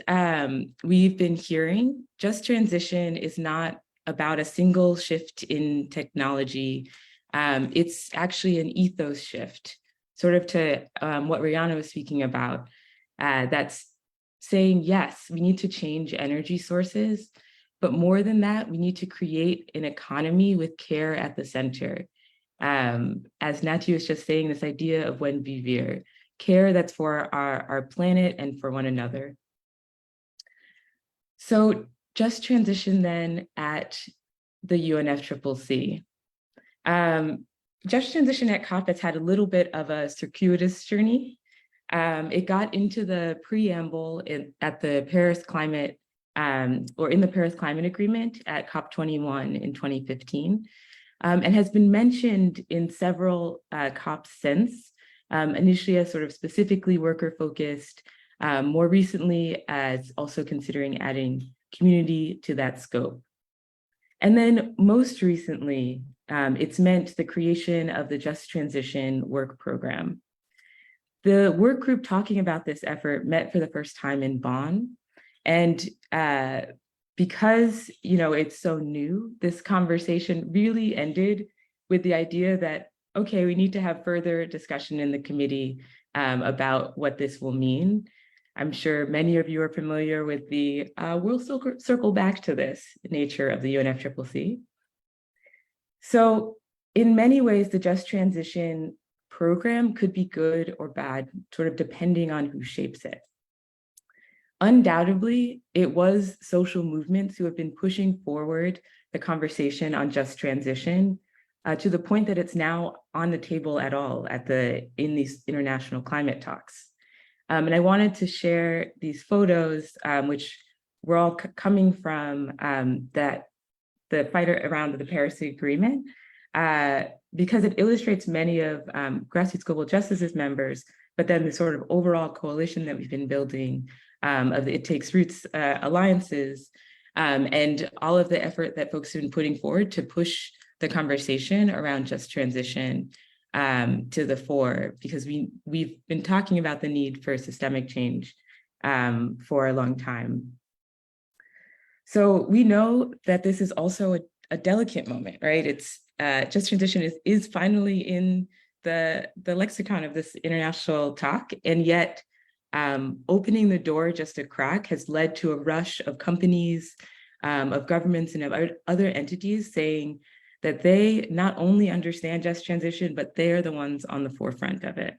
Speaker 8: we've been hearing, just transition is not about a single shift in technology. It's actually an ethos shift, sort of to what Rhiana was speaking about, that's saying, yes, we need to change energy sources, but more than that, we need to create an economy with care at the center. As Nati was just saying, this idea of Buen Vivir, care that's for our planet and for one another. So just transition then at the UNFCCC. Just transition at COP has had a little bit of a circuitous journey. It got into the preamble at the Paris Climate, or in the Paris Climate Agreement at COP21 in 2015, and has been mentioned in several COPs since, initially as sort of specifically worker-focused, more recently as also considering adding community to that scope. And then most recently, it's meant the creation of the Just Transition Work Program. The work group talking about this effort met for the first time in Bonn. And because it's so new, this conversation really ended with the idea that, okay, we need to have further discussion in the committee about what this will mean. I'm sure many of you are familiar with the we'll circle back to this nature of the UNFCCC. So in many ways, the Just Transition program could be good or bad, sort of depending on who shapes it. undoubtedly, it was social movements who have been pushing forward the conversation on just transition to the point that it's now on the table at all in these international climate talks. And I wanted to share these photos, which were all coming from the fight around the Paris Agreement, because it illustrates many of Grassroots Global Justice's members, but then the sort of overall coalition that we've been building of the It Takes Roots alliances, and all of the effort that folks have been putting forward to push the conversation around just transition to the fore, because we've been talking about the need for systemic change for a long time. So we know that this is also a delicate moment, right? It's just transition is finally in the lexicon of this international talk, and yet opening the door just a crack has led to a rush of companies, of governments, and of other entities saying that they not only understand just transition, but they are the ones on the forefront of it.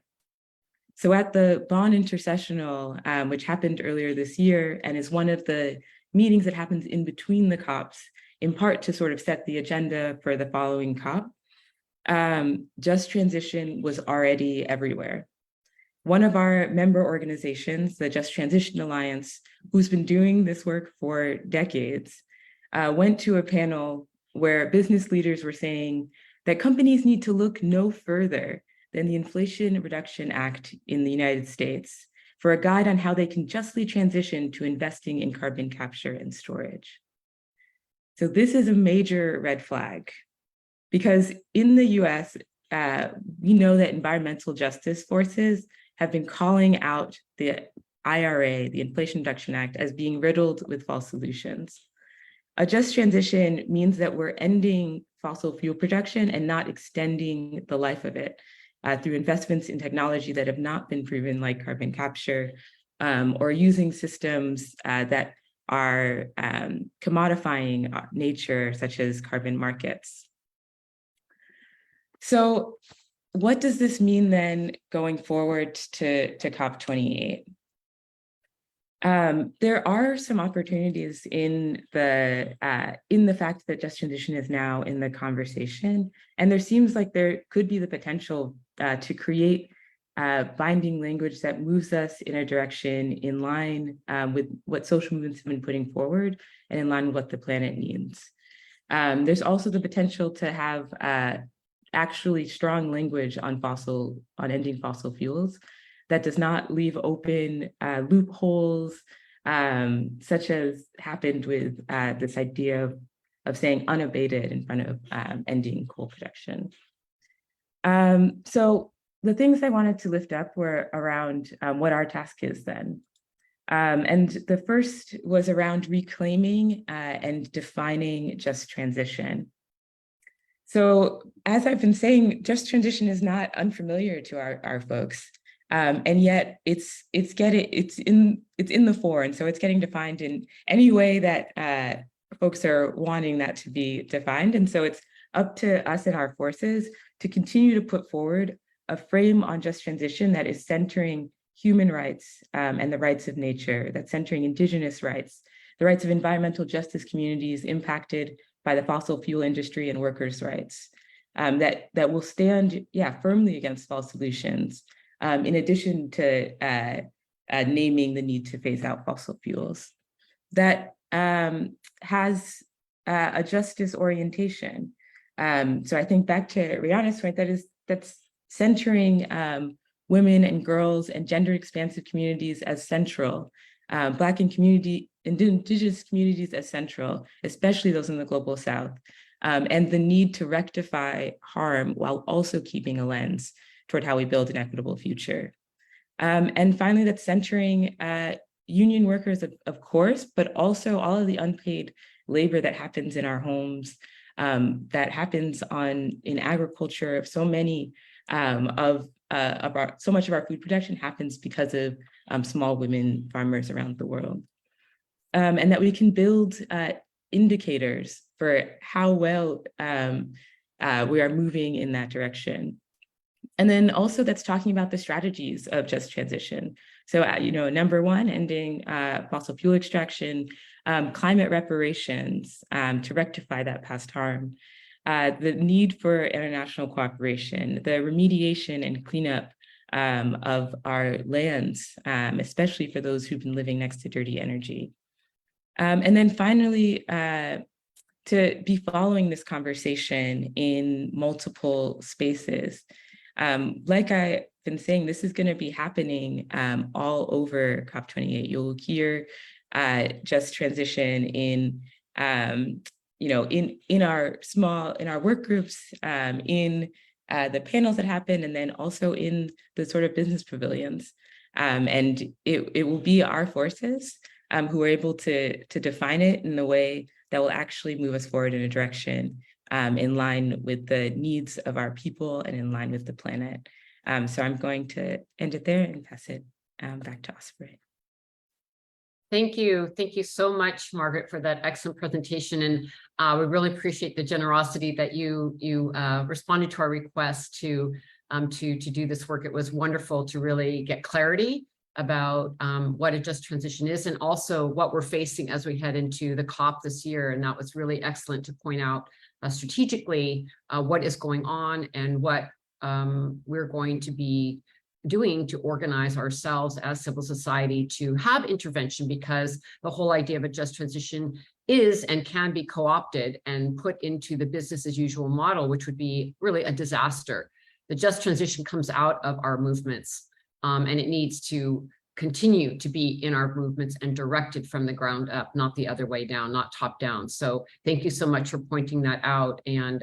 Speaker 8: So at the Bonn Intercessional, which happened earlier this year, and is one of the meetings that happens in between the COPs, in part to sort of set the agenda for the following COP, just transition was already everywhere. One of our member organizations, the Just Transition Alliance, who's been doing this work for decades, went to a panel where business leaders were saying that companies need to look no further than the Inflation Reduction Act in the United States for a guide on how they can justly transition to investing in carbon capture and storage. So this is a major red flag, because in the US, we know that environmental justice forces have been calling out the IRA, the Inflation Reduction Act, as being riddled with false solutions. A just transition means that we're ending fossil fuel production and not extending the life of it through investments in technology that have not been proven, like carbon capture, or using systems that are commodifying nature, such as carbon markets. So what does this mean then going forward to COP28? There are some opportunities in the fact that just transition is now in the conversation, and there seems like there could be the potential to create binding language that moves us in a direction in line with what social movements have been putting forward and in line with what the planet needs. There's also the potential to have actually strong language on ending fossil fuels that does not leave open loopholes, such as happened with this idea of saying unabated in front of ending coal production. So the things I wanted to lift up were around what our task is then. And the first was around reclaiming and defining just transition. So as I've been saying, just transition is not unfamiliar to our folks. And yet it's in the fore, and so it's getting defined in any way that folks are wanting that to be defined. And so it's up to us and our forces to continue to put forward a frame on just transition that is centering human rights and the rights of nature, that's centering Indigenous rights, the rights of environmental justice communities impacted by the fossil fuel industry, and workers' rights, that will stand, firmly against false solutions. In addition to naming the need to phase out fossil fuels, that has a justice orientation. So I think back to Rhiana's point, that's centering women and girls and gender expansive communities as central, Black and Indigenous communities as central, especially those in the global South, and the need to rectify harm while also keeping a lens toward how we build an equitable future. And finally, that's centering union workers, of course, but also all of the unpaid labor that happens in our homes, that happens in agriculture. So many so much of our food production happens because of small women farmers around the world. And that we can build indicators for how well we are moving in that direction. And then also that's talking about the strategies of just transition. So, number one, ending fossil fuel extraction, climate reparations to rectify that past harm, the need for international cooperation, the remediation and cleanup of our lands, especially for those who've been living next to dirty energy. And then finally, to be following this conversation in multiple spaces. Like I've been saying, this is going to be happening all over COP28. You'll hear just transition in in our work groups, in the panels that happen, and then also in the sort of business pavilions. And it will be our forces who are able to define it in the way that will actually move us forward in a direction in line with the needs of our people and in line with the planet. So I'm going to end it there and pass it back to Osprey.
Speaker 1: Thank you. Thank you so much, Margaret, for that excellent presentation. And we really appreciate the generosity that you responded to our request to do this work. It was wonderful to really get clarity about what a just transition is, and also what we're facing as we head into the COP this year. And that was really excellent to point out strategically what is going on and what we're going to be doing to organize ourselves as civil society to have intervention, because the whole idea of a just transition is and can be co-opted and put into the business as usual model, which would be really a disaster. The just transition comes out of our movements, and it needs to continue to be in our movements and directed from the ground up, not the other way down, not top down. So thank you so much for pointing that out. And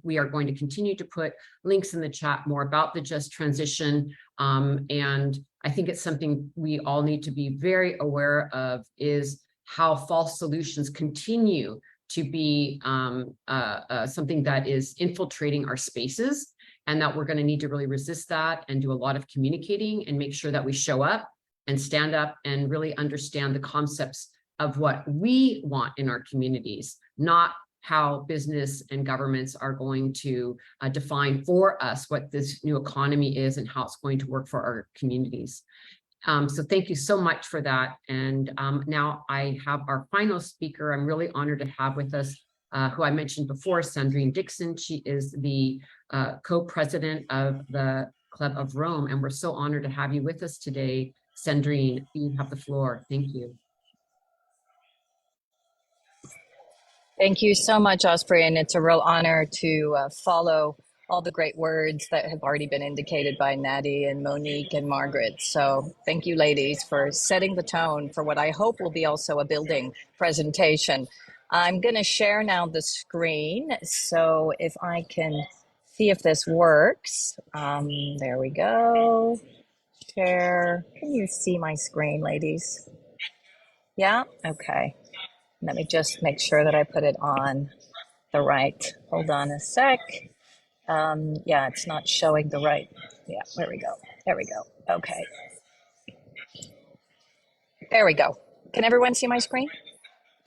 Speaker 1: we are going to continue to put links in the chat more about the just transition. And I think it's something we all need to be very aware of, is how false solutions continue to be something that is infiltrating our spaces, and that we're going to need to really resist that and do a lot of communicating and make sure that we show up and stand up and really understand the concepts of what we want in our communities, not how business and governments are going to define for us what this new economy is and how it's going to work for our communities. So thank you so much for that. And now I have our final speaker. I'm really honored to have with us, who I mentioned before, Sandrine Dixon. She is the co-president of the Club of Rome, and we're so honored to have you with us today. Sandrine, you have the floor. Thank you.
Speaker 9: Thank you so much, Osprey, and it's a real honor to follow all the great words that have already been indicated by Nati and Monique and Margaret. So thank you, ladies, for setting the tone for what I hope will be also a building presentation. I'm going to share now the screen. So if I can see if this works. There we go. Share. Can you see my screen, ladies? Yeah? Okay. Let me just make sure that I put it on the right. Hold on a sec. Yeah, it's not showing the right. Yeah, there we go. There we go. Okay. There we go. Can everyone see my screen?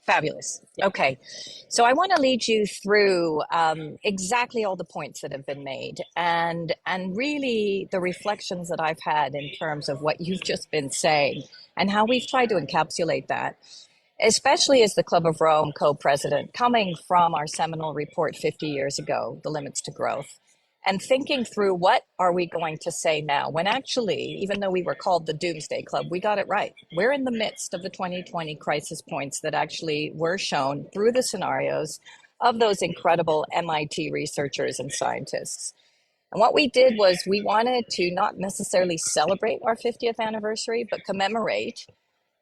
Speaker 9: Fabulous. Okay. So I want to lead you through exactly all the points that have been made, and really the reflections that I've had in terms of what you've just been saying and how we've tried to encapsulate that, especially as the Club of Rome co-president, coming from our seminal report 50 years ago, The Limits to Growth, and thinking through what are we going to say now, when actually, even though we were called the Doomsday Club, we got it right. We're in the midst of the 2020 crisis points that actually were shown through the scenarios of those incredible MIT researchers and scientists. And what we did was we wanted to not necessarily celebrate our 50th anniversary, but commemorate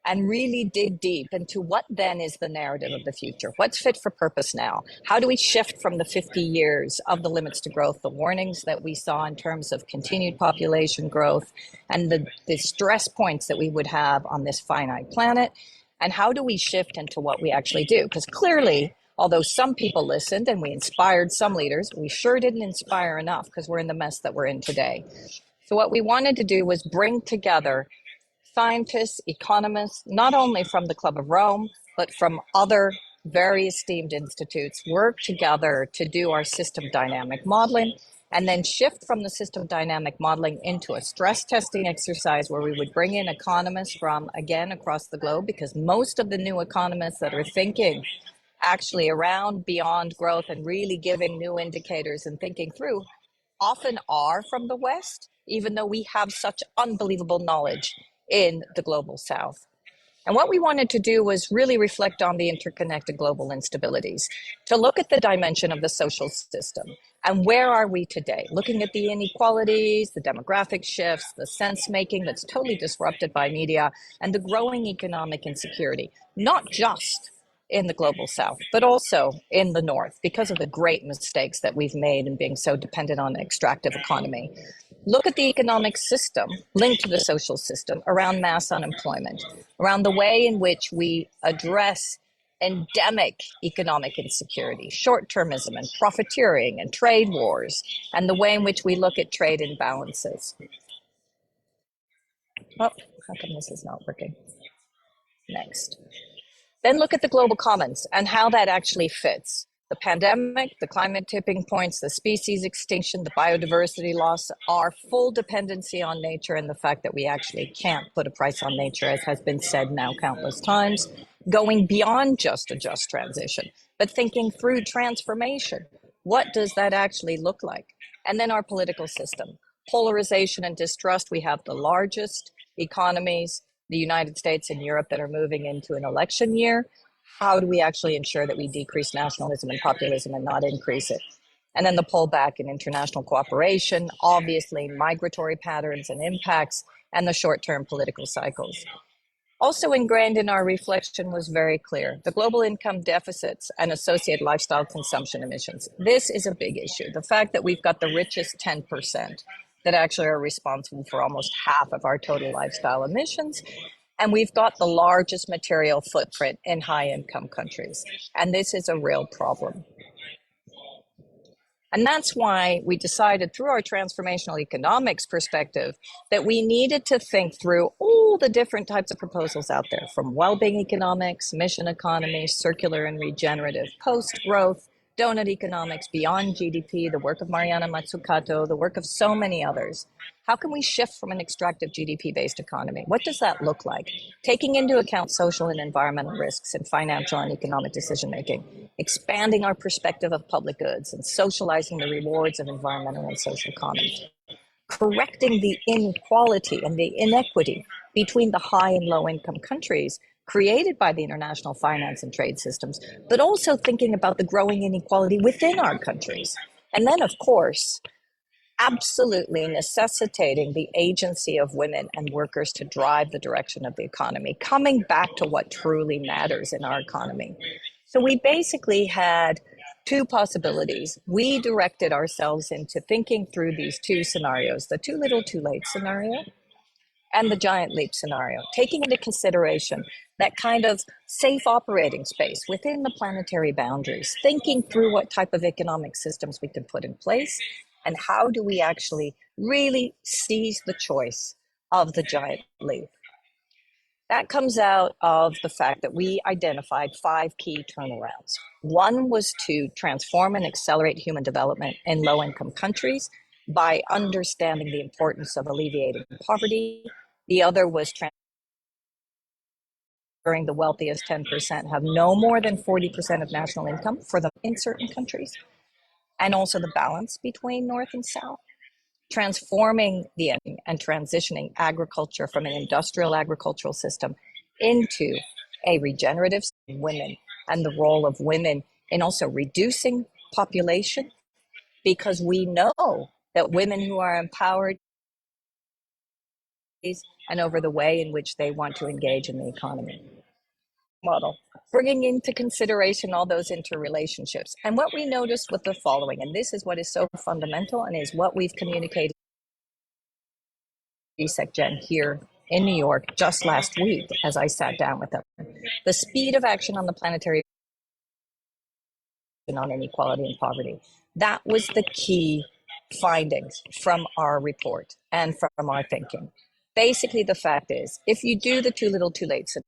Speaker 9: and really dig deep into what then is the narrative of the future. What's fit for purpose now? How do we shift from the 50 years of the limits to growth, the warnings that we saw in terms of continued population growth and the stress points that we would have on this finite planet? And how do we shift into what we actually do? Because clearly, although some people listened and we inspired some leaders, we sure didn't inspire enough, because we're in the mess that we're in today. So what we wanted to do was bring together scientists, economists, not only from the Club of Rome, but from other very esteemed institutes, work together to do our system dynamic modeling and then shift from the system dynamic modeling into a stress testing exercise where we would bring in economists from, again, across the globe, because most of the new economists that are thinking actually around beyond growth and really giving new indicators and thinking through often are from the West, even though we have such unbelievable knowledge in the global South. And what we wanted to do was really reflect on the interconnected global instabilities, to look at the dimension of the social system. And where are we today? Looking at the inequalities, the demographic shifts, the sense making that's totally disrupted by media, and the growing economic insecurity, not just in the global South, but also in the North, because of the great mistakes that we've made in being so dependent on an extractive economy. Look at the economic system linked to the social system around mass unemployment, around the way in which we address endemic economic insecurity, short-termism and profiteering and trade wars, and the way in which we look at trade imbalances. Oh, how come this is not working? Next. Then look at the global commons and how that actually fits. The pandemic, the climate tipping points, the species extinction, the biodiversity loss, our full dependency on nature, and the fact that we actually can't put a price on nature, as has been said now countless times, going beyond just a just transition, but thinking through transformation. What does that actually look like? And then our political system. Polarization and distrust. We have the largest economies, the United States and Europe, that are moving into an election year. How do we actually ensure that we decrease nationalism and populism and not increase it? And then the pullback in international cooperation, obviously migratory patterns and impacts, and the short-term political cycles. Also ingrained in our reflection was very clear: the global income deficits and associated lifestyle consumption emissions. This is a big issue. The fact that we've got the richest 10% that actually are responsible for almost half of our total lifestyle emissions. And we've got the largest material footprint in high-income countries. And this is a real problem. And that's why we decided, through our transformational economics perspective, that we needed to think through all the different types of proposals out there, from well-being economics, mission economy, circular and regenerative, post-growth, donut economics, beyond GDP, the work of Mariana Mazzucato, the work of so many others. How can we shift from an extractive GDP-based economy? What does that look like? Taking into account social and environmental risks in financial and economic decision-making, expanding our perspective of public goods and socializing the rewards of environmental and social commons, correcting the inequality and the inequity between the high and low income countries created by the international finance and trade systems, but also thinking about the growing inequality within our countries. And then, of course, absolutely necessitating the agency of women and workers to drive the direction of the economy, coming back to what truly matters in our economy. So we basically had two possibilities. We directed ourselves into thinking through these two scenarios: the too little, too late scenario and the giant leap scenario, taking into consideration that kind of safe operating space within the planetary boundaries, thinking through what type of economic systems we can put in place, and how do we actually really seize the choice of the giant leap. That comes out of the fact that we identified 5 key turnarounds. One was to transform and accelerate human development in low-income countries by understanding the importance of alleviating poverty. The other was ensuring the wealthiest 10% have no more than 40% of national income for them in certain countries, and also the balance between North and South. Transforming and transitioning agriculture from an industrial agricultural system into a regenerative women, and the role of women in also reducing population, because we know that women who are empowered and over the way in which they want to engage in the economy. Model, bringing into consideration all those interrelationships. And what we noticed was the following, and this is what is so fundamental and is what we've communicated Gen here in New York just last week as I sat down with them. The speed of action on the planetary on inequality and poverty. That was the key findings from our report and from our thinking. Basically, the fact is, if you do the too little, too late scenario,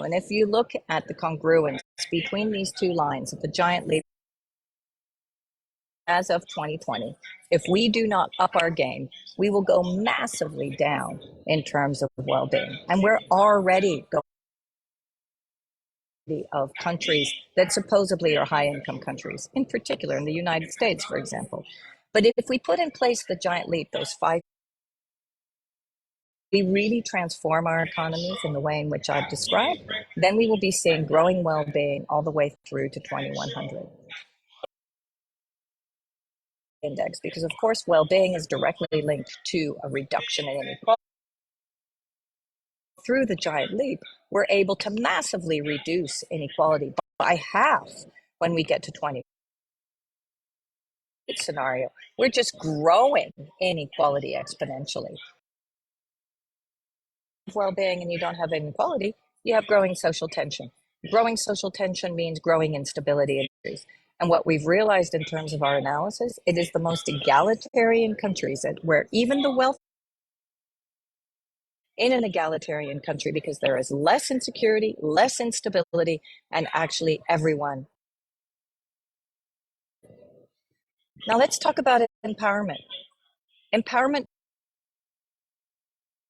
Speaker 9: and if you look at the congruence between these two lines of the giant leap as of 2020, if we do not up our game, we will go massively down in terms of well-being. And we're already going of countries that supposedly are high-income countries, in particular in the United States, for example. But if we put in place the giant leap, those 5, we really transform our economies in the way in which I've described, then we will be seeing growing well-being all the way through to 2100. Index, because of course well-being is directly linked to a reduction in inequality. Through the giant leap, we're able to massively reduce inequality by half when we get to 20 scenario. We're just growing inequality exponentially. Well-being and you don't have inequality, you have growing social tension. Growing social tension means growing instability in countries. And what we've realized in terms of our analysis, it is the most egalitarian countries where even the wealth in an egalitarian country, because there is less insecurity, less instability, and actually everyone. Now let's talk about empowerment. Empowerment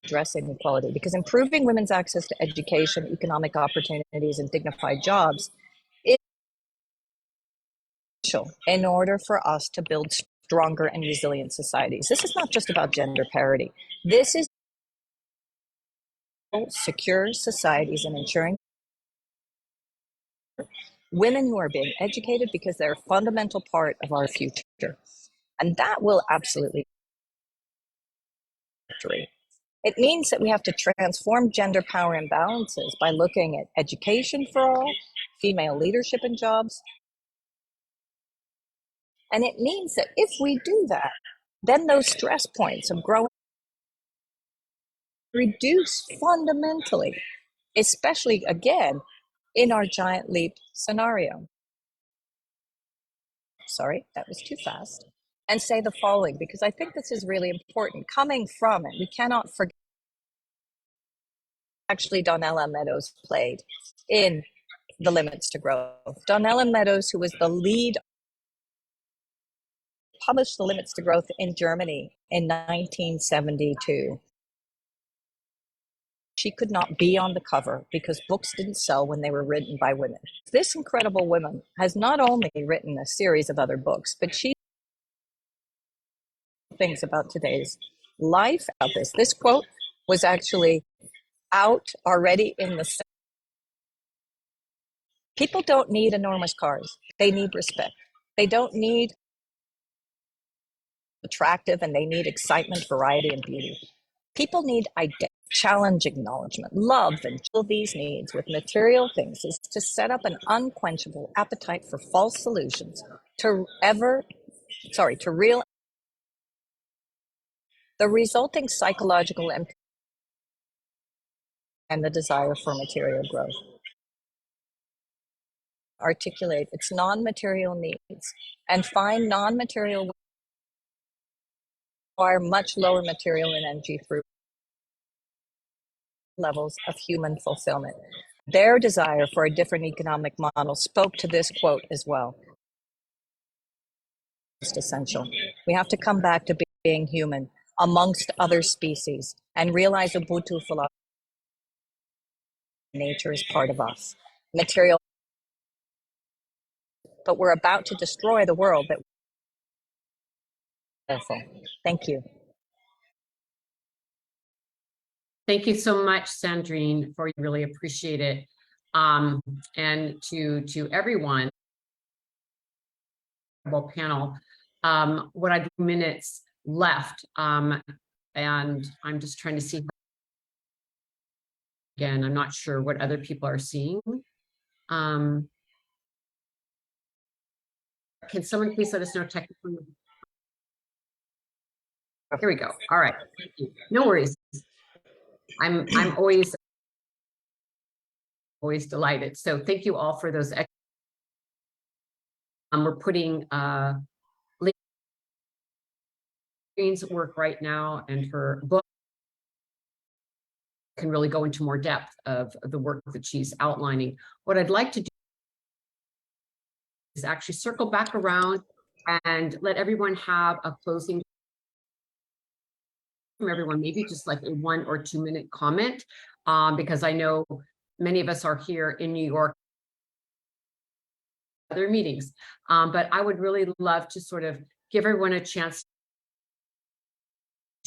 Speaker 9: address inequality, because improving women's access to education, economic opportunities, and dignified jobs is essential in order for us to build stronger and resilient societies. This is not just about gender parity. This is secure societies and ensuring women who are being educated, because they're a fundamental part of our future. And that will absolutely victory. It means that we have to transform gender power imbalances by looking at education for all, female leadership in jobs. And it means that if we do that, then those stress points of growing reduce fundamentally, especially again in our giant leap scenario. Sorry, that was too fast. And say the following, because I think this is really important. Coming from it, we cannot forget actually Donella Meadows played in The Limits to Growth. Donella Meadows, who was the lead, published The Limits to Growth in Germany in 1972. She could not be on the cover because books didn't sell when they were written by women. This incredible woman has not only written a series of other books, but she thinks about today's life about this. This quote was actually out already in the people don't need enormous cars. They need respect. They don't need attractive, and they need excitement, variety, and beauty. People need identity, challenge, acknowledgement, love, and fill these needs with material things is to set up an unquenchable appetite for false solutions to real. The resulting psychological impact and the desire for material growth. Articulate its non-material needs and find non-material require much lower material and energy through levels of human fulfillment. Their desire for a different economic model spoke to this quote as well. It's essential. We have to come back to being human amongst other species and realize Ubuntu philosophy. Nature is part of us. Material, but we're about to destroy the world that we're careful. Thank you.
Speaker 1: Thank you so much, Sandrine, for really appreciate it. And to everyone, panel, what I do minutes left, and I'm just trying to see. Again, I'm not sure what other people are seeing. Can someone please let us know technically? Here we go. All right. Thank you. No worries. I'm always delighted. So thank you all for those. We're putting Greene's work right now, and her book can really go into more depth of the work that she's outlining. What I'd like to do is actually circle back around. and let everyone have a closing from everyone, maybe just like a 1 or 2 minute comment, because I know many of us are here in New York, other meetings, but I would really love to sort of give everyone a chance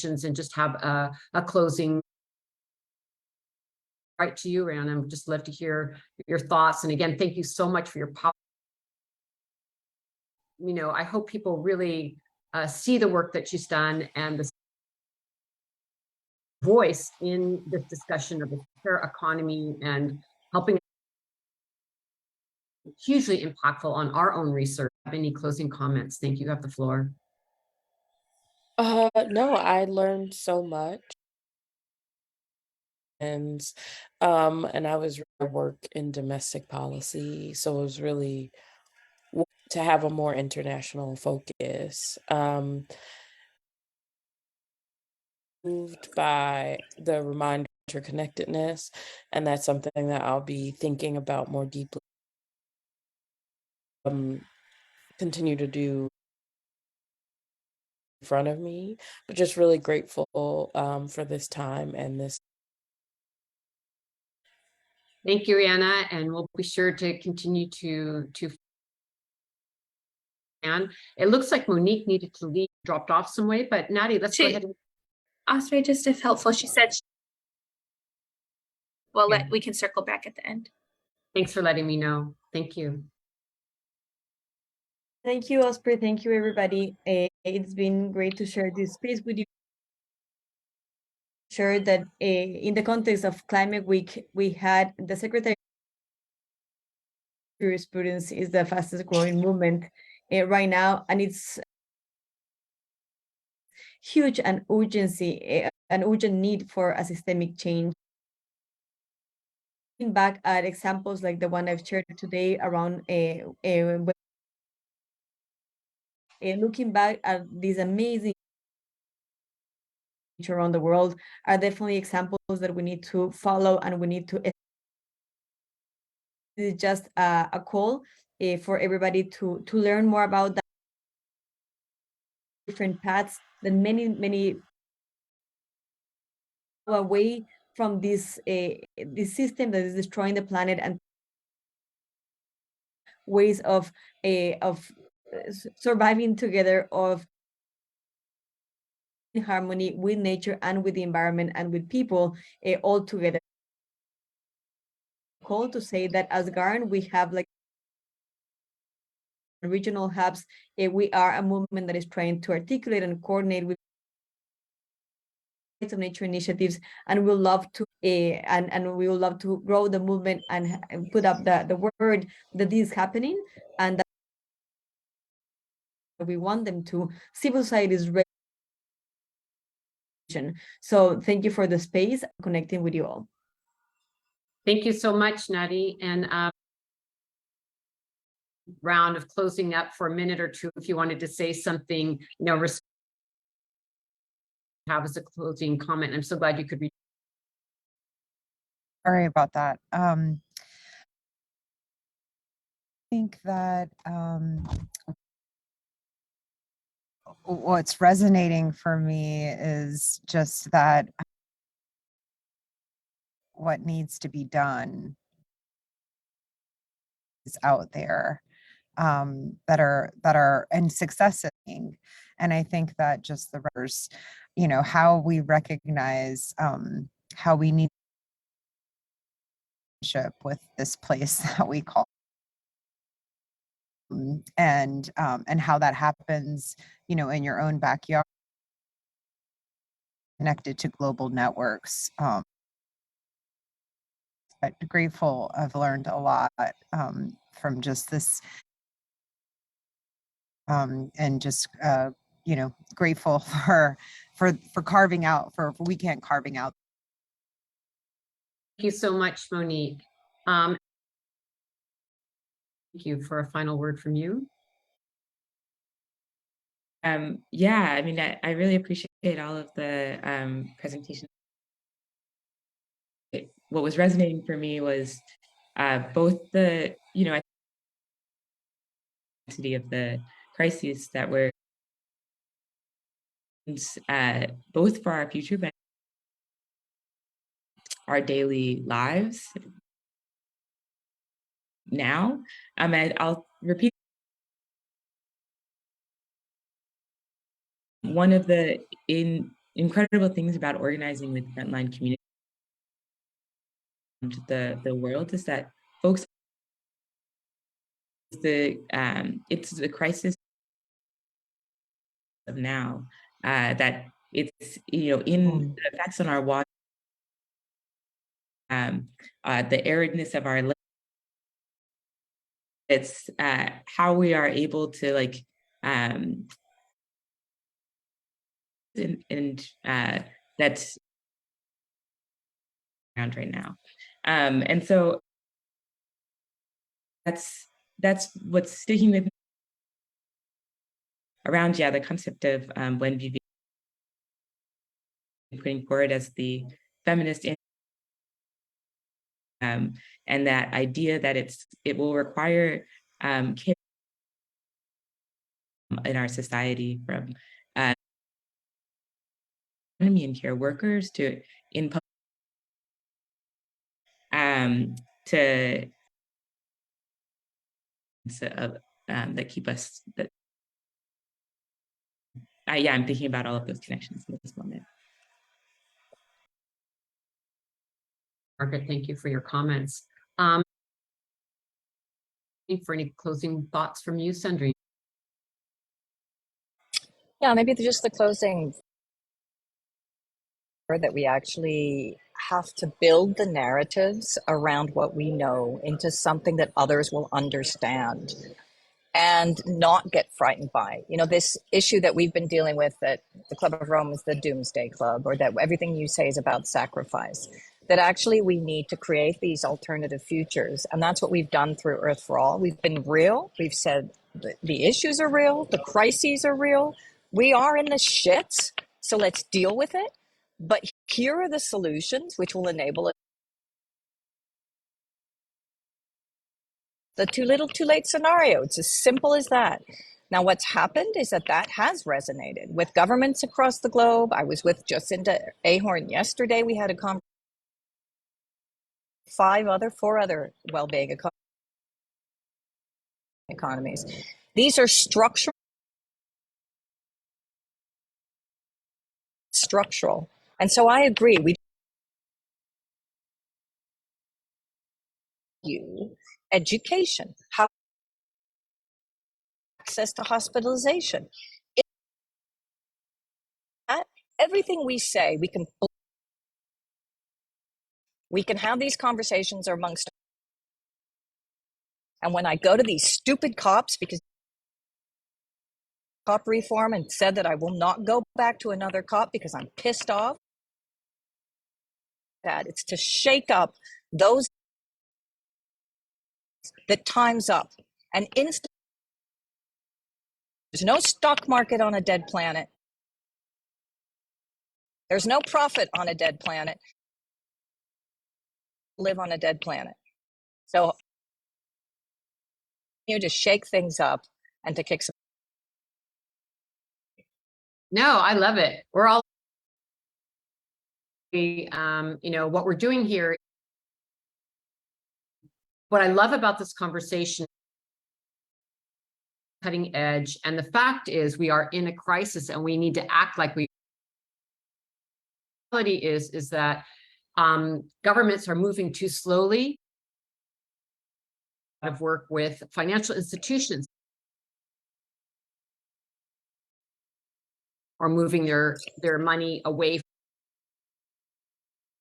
Speaker 1: and just have a closing. Right to you, Rhiana. I'd just love to hear your thoughts. And again, thank you so much for your power. You know, I hope people really see the work that she's done and the voice in this discussion of the care economy and helping hugely impactful on our own research. Have any closing comments? Thank you. You have the floor.
Speaker 3: No, I learned so much. And I was work in domestic policy, so it was really to have a more international focus. Moved by the reminder of interconnectedness, and that's something that I'll be thinking about more deeply. Continue to do in front of me, but just really grateful for this time and this.
Speaker 1: Thank you, Rhiana, and we'll be sure to continue to. And it looks like Monique needed to leave, dropped off some way, but Nati, let's go ahead.
Speaker 2: Osprey, just if helpful, she said, we can circle back at the end.
Speaker 1: Thanks for letting me know. Thank you.
Speaker 7: Thank you, Osprey. Thank you, everybody. It's been great to share this space with you. Sure that in the context of Climate Week, we had the Secretary of Jurisprudence is the fastest growing movement right now, and it's huge an urgent need for a systemic change. Looking back at examples like the one I've shared today around looking back at these amazing around the world are definitely examples that we need to follow, and we need to. It's just a call for everybody to learn more about that different paths that many away from this system that is destroying the planet, and ways of surviving together, of in harmony with nature and with the environment and with people all together. Call to say that as Garn, we have like regional hubs. We are a movement that is trying to articulate and coordinate with of nature initiatives, and we'll love to and we would love to grow the movement and put up the word that this is happening, and that we want them to. Civil society is ready. So thank you for the space, connecting with you all.
Speaker 1: Thank you so much, Nati. And round of closing up for a minute or two, if you wanted to say something, you know, have as a closing comment. I'm so glad you could read.
Speaker 6: Sorry about that. I think that what's resonating for me is just that what needs to be done is out there, that are and success. And I think that just the rivers, you know, how we recognize how we need with this place that we call, and how that happens, you know, in your own backyard, connected to global networks. But grateful, I've learned a lot from just this, and just you know, grateful for carving out, for WECAN carving out.
Speaker 1: Thank you so much, Monique. Thank you. For a final word from you.
Speaker 8: Yeah, I mean, I really appreciate all of the presentations. What was resonating for me was both the, you know, of the crises that we're both for our future, but our daily lives now. And I'll repeat. One of the incredible things about organizing with frontline communities the world is that folks, it's the crisis of now that it's, you know, in the effects on our water, the aridness of our land. It's how we are able to like that's around right now, and so that's what's sticking with me around the concept of Buen Vivir, putting forward as the feminist, and that idea that it will require care in our society, from economy and care workers to in public, to that keep us that. Yeah, I'm thinking about all of those connections in this moment.
Speaker 1: Margaret, thank you for your comments. For any closing thoughts from you, Sandrine?
Speaker 9: Yeah, maybe just the closing, that we actually have to build the narratives around what we know into something that others will understand and not get frightened by. You know, this issue that we've been dealing with, that the Club of Rome is the doomsday club, or that everything you say is about sacrifice, that actually we need to create these alternative futures. And that's what we've done through Earth for All. We've been real. We've said the issues are real. The crises are real. We are in the shits. So let's deal with it. But here are the solutions which will enable it. The too little, too late scenario. It's as simple as that. Now, what's happened is that has resonated with governments across the globe. I was with Jacinda Ahorn yesterday. We had a conference. 4 other well-being economies. These are structural. And so I agree. Education, how access to hospitalization. Everything we say, we can have these conversations amongst. And when I go to these stupid cops, because cop reform, and said that I will not go back to another cop because I'm pissed off, that it's to shake up those that time's up. And there's no stock market on a dead planet. There's no profit on a dead planet. Live on a dead planet. So you to shake things up and to kick some.
Speaker 1: No, I love it. We're all, you know, what we're doing here. What I love about this conversation, cutting edge, and the fact is we are in a crisis and we need to act like we. The reality is that governments are moving too slowly. Of work with financial institutions, or moving their money away.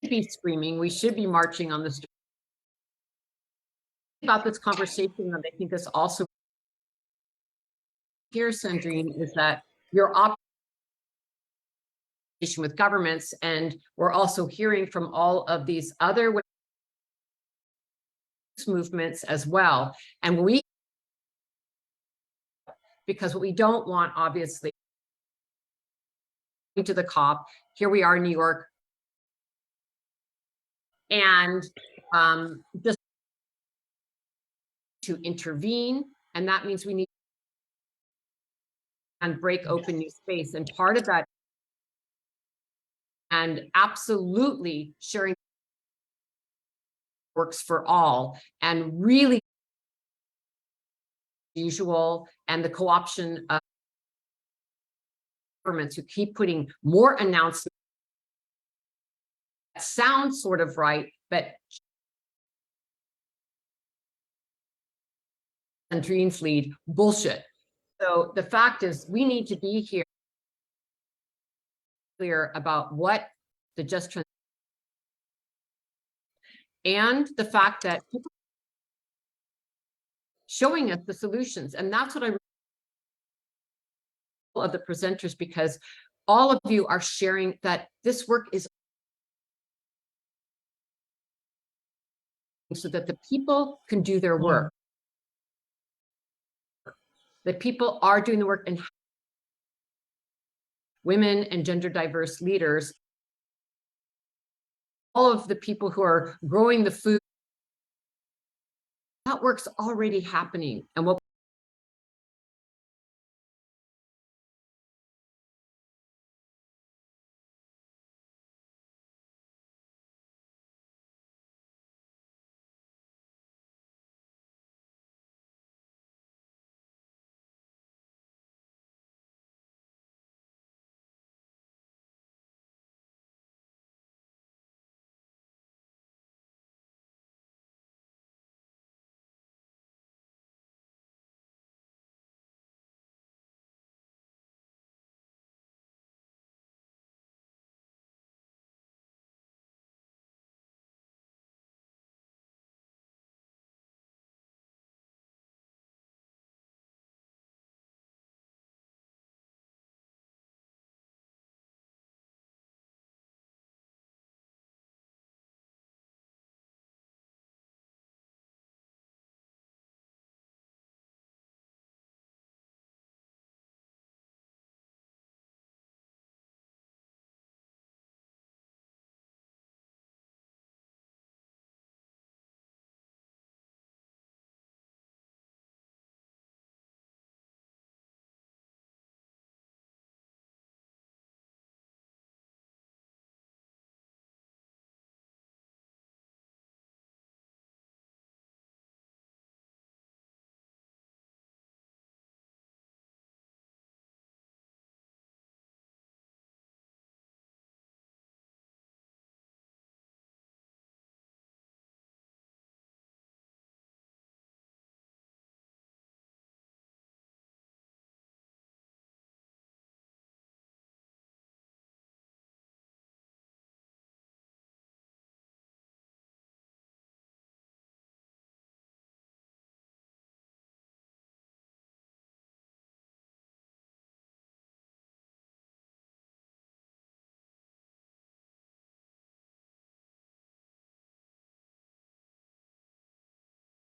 Speaker 1: We should be screaming. We should be marching on the street. About this conversation, and I think this also here, Sandrine, is that your operation with governments, and we're also hearing from all of these other movements as well. And because what we don't want, obviously, to the COP, here we are in New York, and just to intervene, and that means we need and break open new space. And part of that, and absolutely sharing works for all, and really usual, and the co-option of governments who keep putting more announcements that sound sort of right, but Sandrine's lead bullshit. So the fact is, we need to be here clear about what the just transition and the fact that people showing us the solutions. And that's what I of the presenters, because all of you are sharing that this work is so that the people can do their work. The people are doing the work, and women and gender diverse leaders, all of the people who are growing the food, that work's already happening. And what